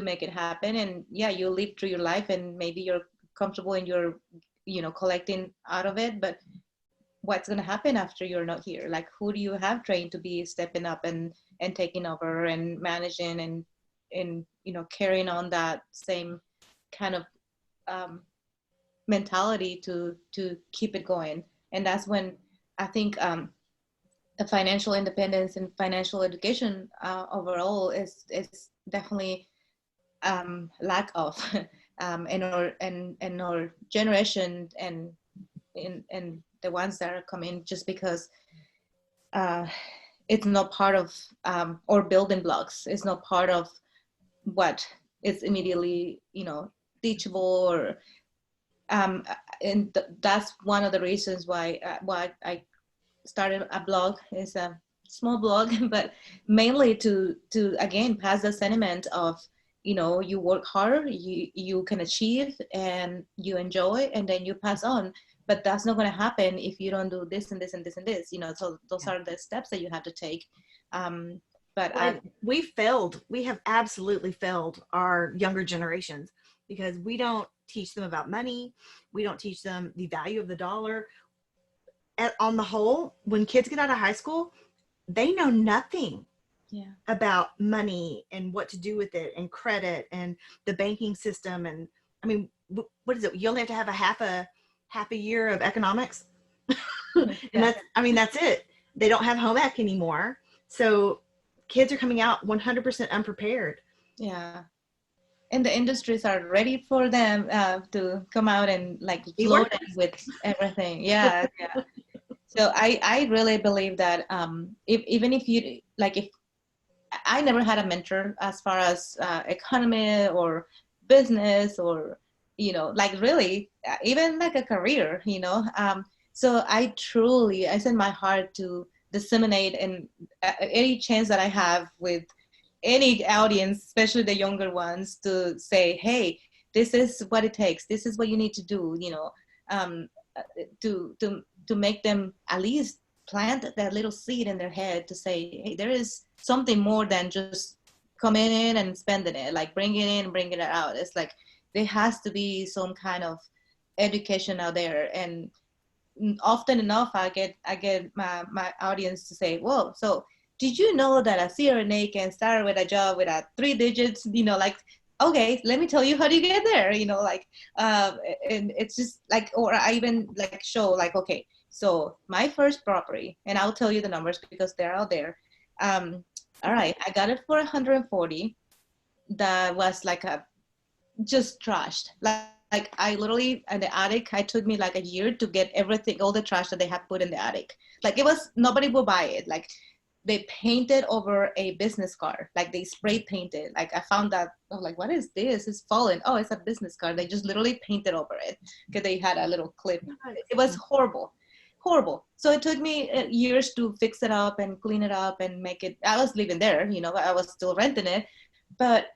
make it happen, and yeah, you live through your life, and maybe you're comfortable in your, you know, collecting out of it, but what's going to happen after you're not here? Like, who do you have trained to be stepping up and taking over and managing and you know, carrying on that same kind of mentality to keep it going? And that's when I think the financial independence and financial education overall is definitely lack of in our generation, and in the ones that are coming, just because it's not part of or building blocks. It's not part of what is immediately, you know, teachable, or and that's one of the reasons why I started a blog. It's a small blog, but mainly to again pass the sentiment of, you know, you work hard, you can achieve, and you enjoy, and then you pass on. But that's not going to happen if you don't do this and this and this and this, you know. So those are the steps that you have to take. But we failed. We have absolutely failed our younger generations, because we don't teach them about money. We don't teach them the value of the dollar. On the whole, when kids get out of high school, they know nothing about money and what to do with it, and credit, and the banking system. And I mean, what is it? You only have to have a half a year of economics. And that's it. They don't have home ec anymore. So kids are coming out 100% unprepared. Yeah. And the industries are ready for them to come out and like float with everything. Yeah. So I really believe that even if you, like, if I never had a mentor as far as economy or business, or, you know, like really even like a career, you know. So I send my heart to disseminate, and any chance that I have with any audience, especially the younger ones, to say, hey, this is what it takes. This is what you need to do, you know, to make them at least plant that little seed in their head to say, hey, there is something more than just coming in and spending it, like bringing it in, bringing it out. It's like there has to be some kind of education out there. And often enough, I get my audience to say, whoa, so did you know that a CRNA can start with a job with a 3 digits, you know, like, okay, let me tell you how do you get there, you know, like, and it's just like, or I even like show like, okay, so my first property, and I'll tell you the numbers because they're out there. All right, I got it for 140. That was like just trashed. Like Like I literally in the attic, I took me like a year to get everything, all the trash that they had put in the attic. Like it was, nobody would buy it. Like they painted over a business card. Like they spray painted. Like I found that, I was like, what is this? It's fallen. Oh, it's a business card. They just literally painted over it because they had a little clip. It was horrible, horrible. So it took me years to fix it up and clean it up and make it. I was living there, you know, I was still renting it. But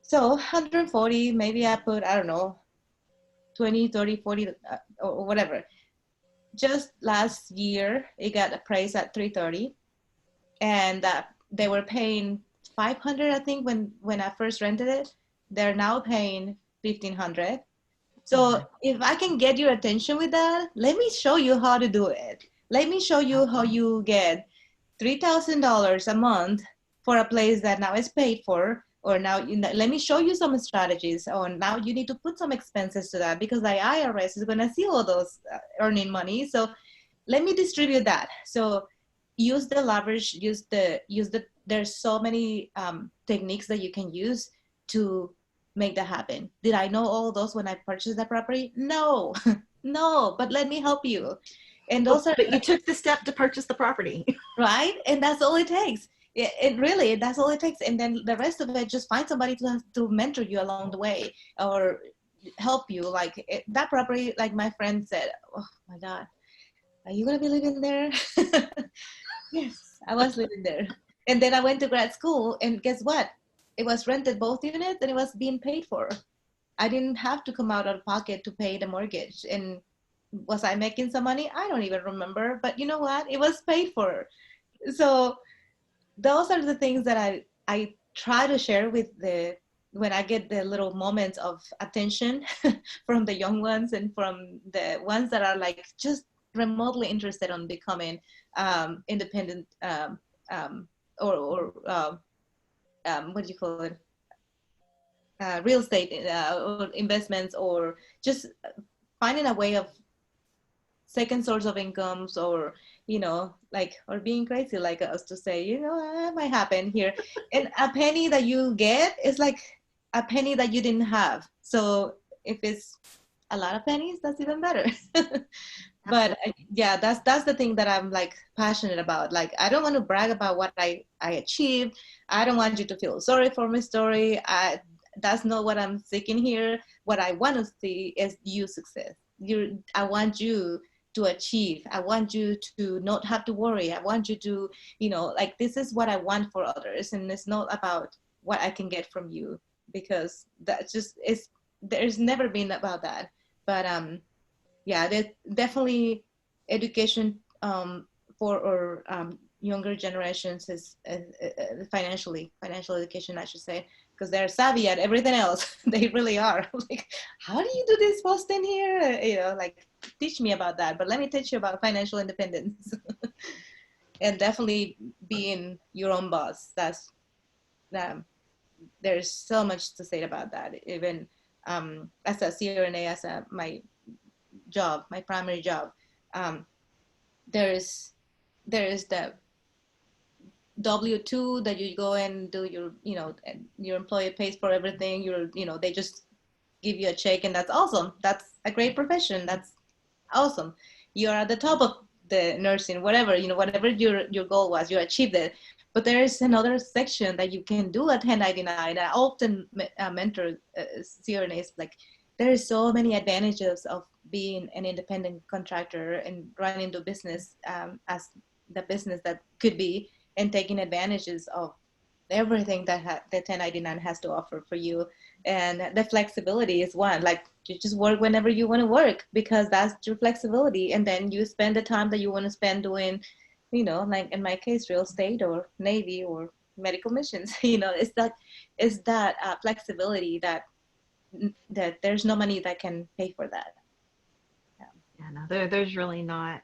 so 140, maybe I put, I don't know, 20, 30, 40, or whatever. Just last year, it got appraised at 330, and they were paying 500, I think, when I first rented it. They're now paying 1,500. So if I can get your attention with that, let me show you how to do it. Let me show you how you get $3,000 a month for a place that now is paid for. Or now, let me show you some strategies. Or now you need to put some expenses to that because the IRS is going to see all those earning money. So let me distribute that. So use the leverage, there's so many techniques that you can use to make that happen. Did I know all those when I purchased that property? No, no, but let me help you. And those are, but you took the step to purchase the property. right? And that's all it takes. It really, that's all it takes. And then the rest of it, just find somebody to mentor you along the way or help you. Like that property, like my friend said, oh my God, are you going to be living there? Yes, I was living there. And then I went to grad school, and guess what? It was rented, both units, and it was being paid for. I didn't have to come out of pocket to pay the mortgage. And was I making some money? I don't even remember. But you know what? It was paid for. So those are the things that I try to share with when I get the little moments of attention from the young ones and from the ones that are like just remotely interested on becoming independent or what do you call it? Real estate or investments, or just finding a way of second source of incomes, or like, or being crazy like us to say, that might happen here. And a penny that you get is like a penny that you didn't have. So if it's a lot of pennies, that's even better. But yeah, that's the thing that I'm like passionate about. Like, I don't want to brag about what I achieved. I don't want you to feel sorry for my story. That's not what I'm seeking here. What I want to see is you success. I want you to achieve. I want you to not have to worry. I want you to, like, this is what I want for others. And it's not about what I can get from you, because that just is, there's never been about that. But yeah, there's definitely education for younger generations is financial education, I should say, because they're savvy at everything else. They really are. Like, how do you do this posting here? Like, teach me about that. But let me teach you about financial independence. And definitely being your own boss. That's there's so much to say about that. Even as a CRNA, as my primary job, there is the W-2 that you go and do your, and your employer pays for everything. They just give you a check, and that's awesome. That's a great profession. That's awesome. You're at the top of the nursing, whatever, whatever your goal was, you achieved it. But there is another section that you can do at 1099. I often mentor CRNAs, like, there is so many advantages of being an independent contractor and running the business as the business that could be, and taking advantages of everything that the 1099 has to offer for you. And the flexibility is one. Like, you just work whenever you want to work, because that's your flexibility. And then you spend the time that you want to spend doing, like in my case, real estate or Navy or medical missions. It's that flexibility that there's no money that can pay for that. Yeah, no, there's really not.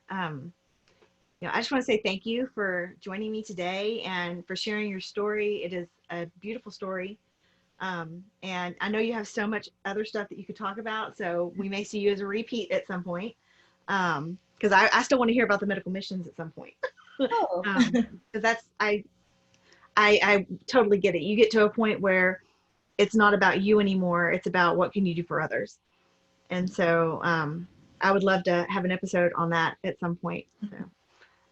I just want to say thank you for joining me today and for sharing your story. It is a beautiful story. And I know you have so much other stuff that you could talk about, so we may see you as a repeat at some point. Because I still want to hear about the medical missions at some point. Oh. Because I totally get it. You get to a point where it's not about you anymore. It's about what can you do for others. And so I would love to have an episode on that at some point. So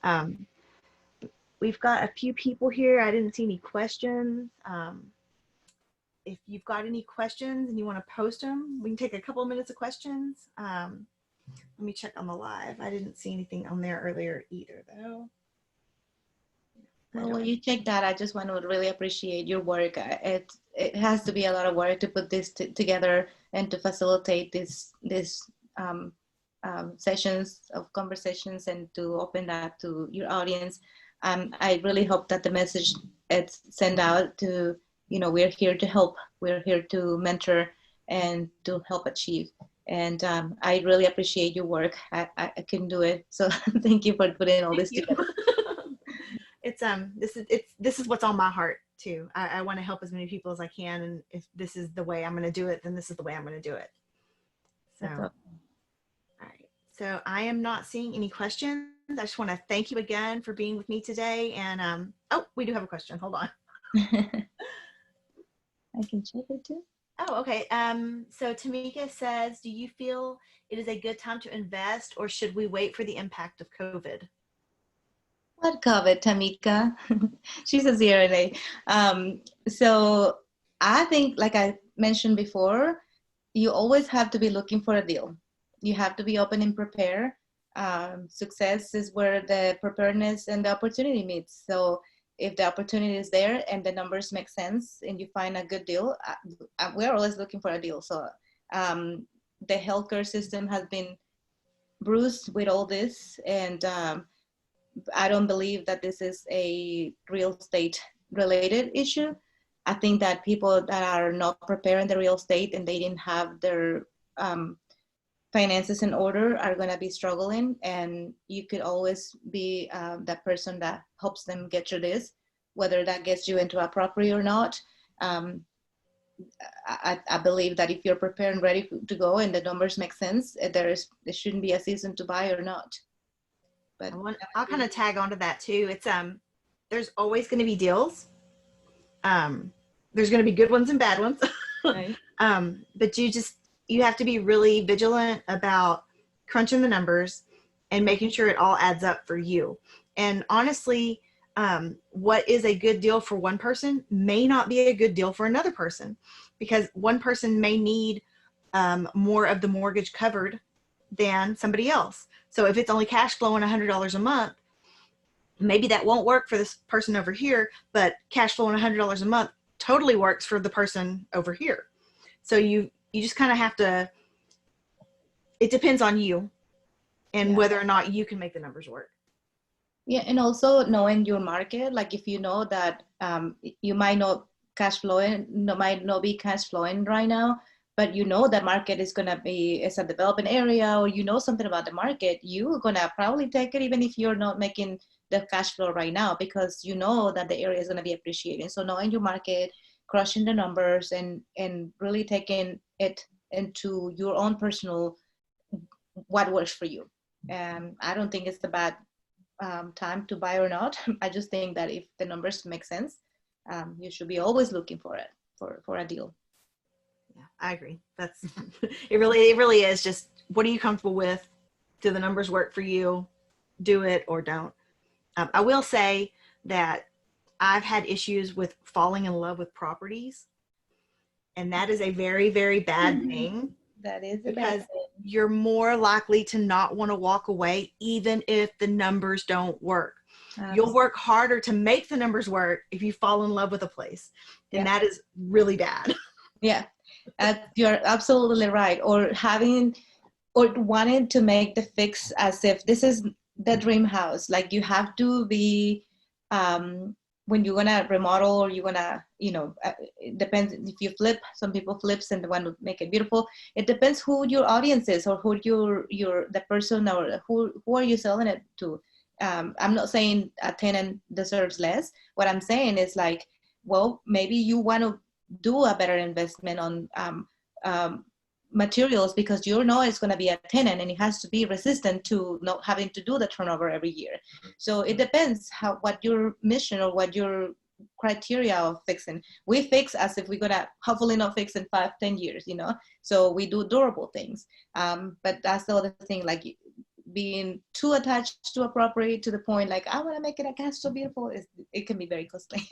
um, we've got a few people here. I didn't see any questions. If you've got any questions and you want to post them, we can take a couple of minutes of questions. Let me check on the live. I didn't see anything on there earlier either, though. Well, when you check that, I just want to really appreciate your work. It has to be a lot of work to put this together and to facilitate this sessions of conversations and to open that to your audience. I really hope that the message it's sent out to, we're here to help. We're here to mentor and to help achieve. And I really appreciate your work. I couldn't do it. So thank you for putting all this together. It's this is what's on my heart too. I want to help as many people as I can, and if this is the way I'm going to do it, then this is the way I'm going to do it. So, all right. So I am not seeing any questions. I just want to thank you again for being with me today. And oh, we do have a question. Hold on. I can check it too. Oh, okay. So Tamika says, do you feel it is a good time to invest, or should we wait for the impact of COVID? What COVID, Tamika? She's a CRNA. So I think, like I mentioned before, you always have to be looking for a deal. You have to be open and prepare. Success is where the preparedness and the opportunity meets. So if the opportunity is there and the numbers make sense and you find a good deal, we're always looking for a deal. So the healthcare system has been bruised with all this, and I don't believe that this is a real estate related issue. I think that people that are not preparing the real estate and they didn't have their finances in order are going to be struggling, and you could always be that person that helps them get through this, whether that gets you into a property or not. I believe that if you're prepared and ready to go and the numbers make sense, there shouldn't be a season to buy or not. But I'll kind of tag onto that too. It's there's always going to be deals. There's going to be good ones and bad ones. Right. But you have to be really vigilant about crunching the numbers and making sure it all adds up for you. And honestly, what is a good deal for one person may not be a good deal for another person, because one person may need more of the mortgage covered than somebody else. So if it's only cash flowing $100 a month, maybe that won't work for this person over here, but cash flowing $100 a month totally works for the person over here. So you just kind of have to, it depends on you and whether or not you can make the numbers work. Yeah, and also knowing your market, like if you know that you might not might not be cash flowing right now, but you know that market is going to be, it's a developing area, or you know something about the market, you're going to probably take it even if you're not making the cash flow right now, because you know that the area is going to be appreciating. So knowing your market, crushing the numbers, and really taking it into your own personal, what works for you. I don't think it's a bad time to buy or not. I just think that if the numbers make sense, you should be always looking for it, for a deal. Yeah, I agree. That's it really is just, what are you comfortable with? Do the numbers work for you? Do it or don't. I will say that I've had issues with falling in love with properties, and that is a very, very bad thing. That is because you're more likely to not want to walk away even if the numbers don't work. You'll work harder to make the numbers work if you fall in love with a place, and that is really bad. Yeah, you're absolutely right. Or wanting to make the fix as if this is the dream house. Like you have to be, when you're gonna remodel or you're gonna, it depends if you flip. Some people flips and they want to make it beautiful. It depends who your audience is, or who the person, or who are you selling it to. I'm not saying a tenant deserves less. What I'm saying is like, well, maybe you want to do a better investment on materials, because you know it's going to be a tenant and it has to be resistant to not having to do the turnover every year. So it depends what your mission or what your criteria of fixing. We fix as if we're gonna hopefully not fix in 5-10 years, you know. So we do durable things. But that's the other thing, like being too attached to a property to the point like I want to make it a cash so beautiful, it can be very costly.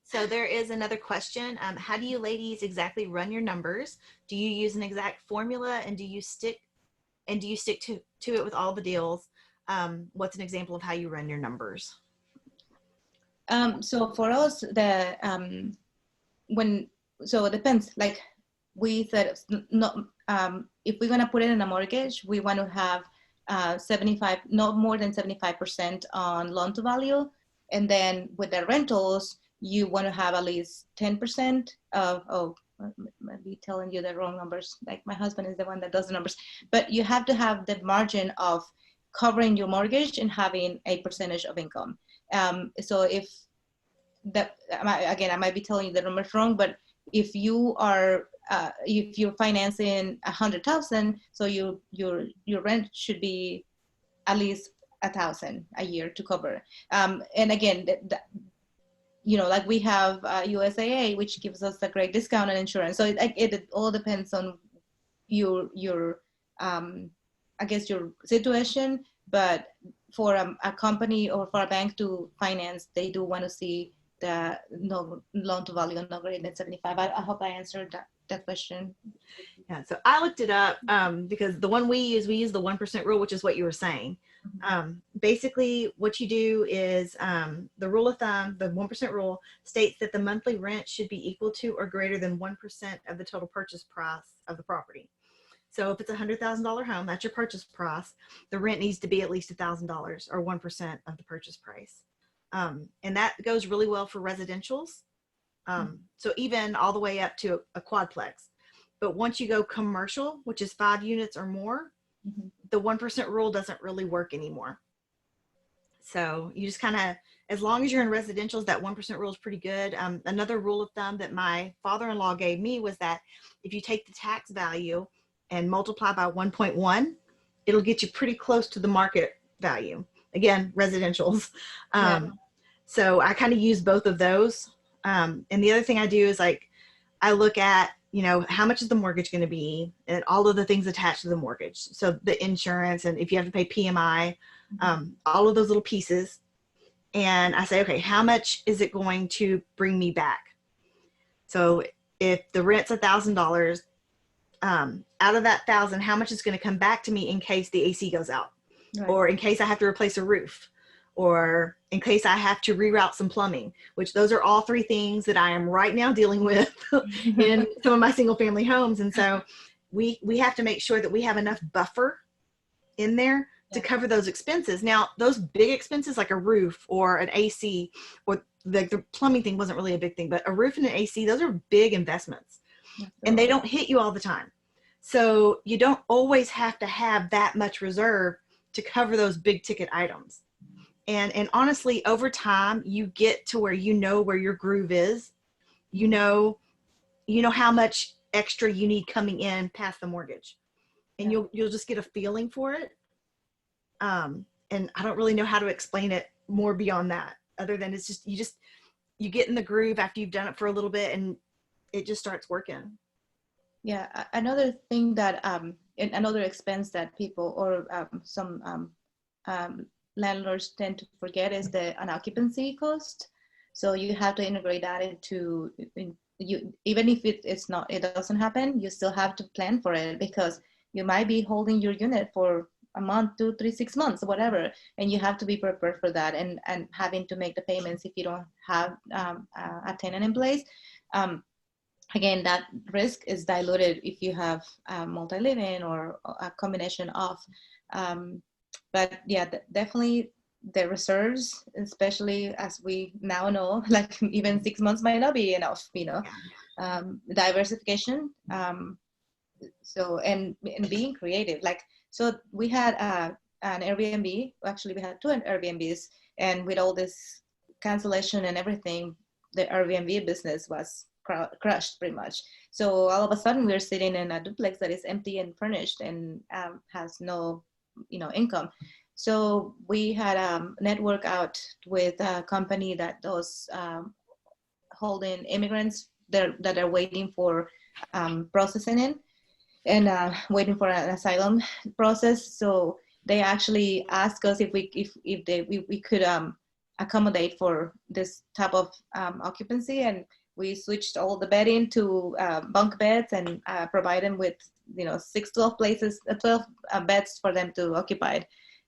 So there is another question. How do you ladies exactly run your numbers? Do you use an exact formula, and do you stick to it with all the deals? What's an example of how you run your numbers? So for us, so it depends. Like we said, not if we're gonna put it in a mortgage, we want to have 75, not more than 75% on loan to value, and then with the rentals, you want to have at least 10% of. Oh, I might be telling you the wrong numbers. Like my husband is the one that does the numbers, but you have to have the margin of covering your mortgage and having a percentage of income. So if that, again, I might be telling you the numbers wrong, but if you are if you're financing 100,000, so your rent should be at least 1,000 a year to cover. And again, you know, like we have USAA, which gives us a great discount on insurance. So it all depends on your I guess your situation. But for a company or for a bank to finance, they do want to see the no loan to value no greater than 75. I hope I answered that question. Yeah, so I looked it up because the one we use the 1% rule, which is what you were saying. Basically, what you do is the rule of thumb, the 1% rule states that the monthly rent should be equal to or greater than 1% of the total purchase price of the property. So if it's a $100,000 home, that's your purchase price. The rent needs to be at least $1,000 or 1% of the purchase price. And that goes really well for residentials. So even all the way up to a quadplex. But once you go commercial, which is 5 units or more, the 1% rule doesn't really work anymore. So you just kind of, as long as you're in residentials, that 1% rule is pretty good. Another rule of thumb that my father-in-law gave me was that if you take the tax value and multiply by 1.1, it'll get you pretty close to the market value. Again, residentials. So I kind of use both of those. And the other thing I do is like, I look at, you know, how much is the mortgage going to be and all of the things attached to the mortgage. So the insurance, and if you have to pay PMI, all of those little pieces. And I say, okay, how much is it going to bring me back? So if the rent's $1,000, out of that 1,000, how much is going to come back to me in case the AC goes out, or in case I have to replace a roof, or in case I have to reroute some plumbing, which those are all 3 things that I am right now dealing with in some of my single family homes. And so we have to make sure that we have enough buffer in there to cover those expenses. Now, those big expenses like a roof or an AC, or the plumbing thing wasn't really a big thing, but a roof and an AC, those are big investments and they don't hit you all the time. So you don't always have to have that much reserve to cover those big ticket items. And honestly, over time, you get to where you know where your groove is. You know how much extra you need coming in past the mortgage, and you'll just get a feeling for it. And I don't really know how to explain it more beyond that, other than it's just you get in the groove after you've done it for a little bit, and it just starts working. Yeah, another thing that another expense that people or some landlords tend to forget is an occupancy cost. So you have to integrate that into you, even if it doesn't happen, you still have to plan for it, because you might be holding your unit for a month, 2, 3, 6 months, whatever, and you have to be prepared for that, and having to make the payments if you don't have a tenant in place. Again, that risk is diluted if you have multi-living or a combination of. But yeah, definitely the reserves, especially as we now know, like even 6 months might not be enough, you know. Diversification. So, and being creative. Like, so we had an Airbnb, actually we had 2 Airbnbs, and with all this cancellation and everything, the Airbnb business was crushed pretty much. So all of a sudden we're sitting in a duplex that is empty and furnished and has no, income. So we had network out with a company that does holding immigrants that are waiting for processing in and waiting for an asylum process. So they actually asked us if we could accommodate for this type of occupancy, and we switched all the bedding to bunk beds and provide them with 12 places, 12 beds for them to occupy.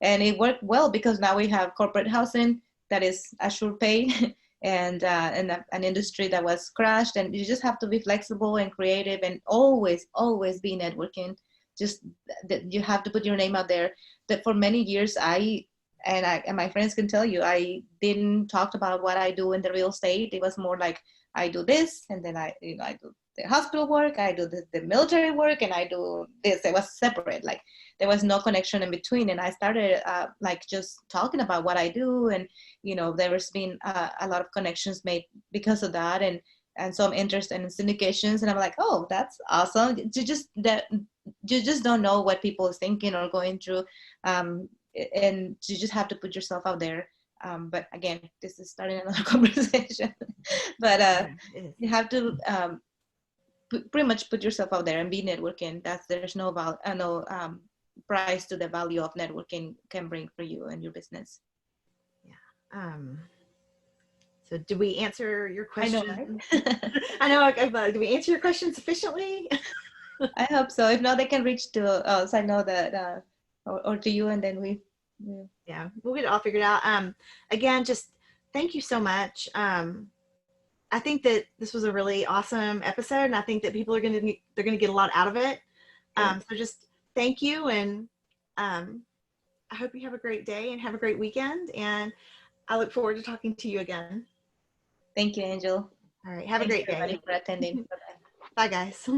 And it worked well because now we have corporate housing that is assured pay and an industry that was crashed. And you just have to be flexible and creative and always be networking. Just that you have to put your name out there. That for many years and my friends can tell you, I didn't talk about what I do in the real estate. It was more like I do this, and then I do the hospital work, I do the military work, and I do this. It was separate. Like there was no connection in between. And I started like just talking about what I do, and there's been a lot of connections made because of that, and some interest in syndications. And I'm like, oh, that's awesome. You just don't know what people are thinking or going through, and you just have to put yourself out there. But again, this is starting another conversation. But you have to pretty much put yourself out there and be networking. There's no price to the value of networking can bring for you and your business. Yeah. So did we answer your question? I know, right? I know. Did we answer your question sufficiently? I hope so. If not, they can reach to us. I know that, or to you, and then yeah, we'll get it all figured out. Again, just thank you so much. I think that this was a really awesome episode, and I think that people are going to get a lot out of it. So just thank you, and I hope you have a great day and have a great weekend. And I look forward to talking to you again. Thank you, Angel. All right, have a great day. Thanks everybody for attending. Bye, guys.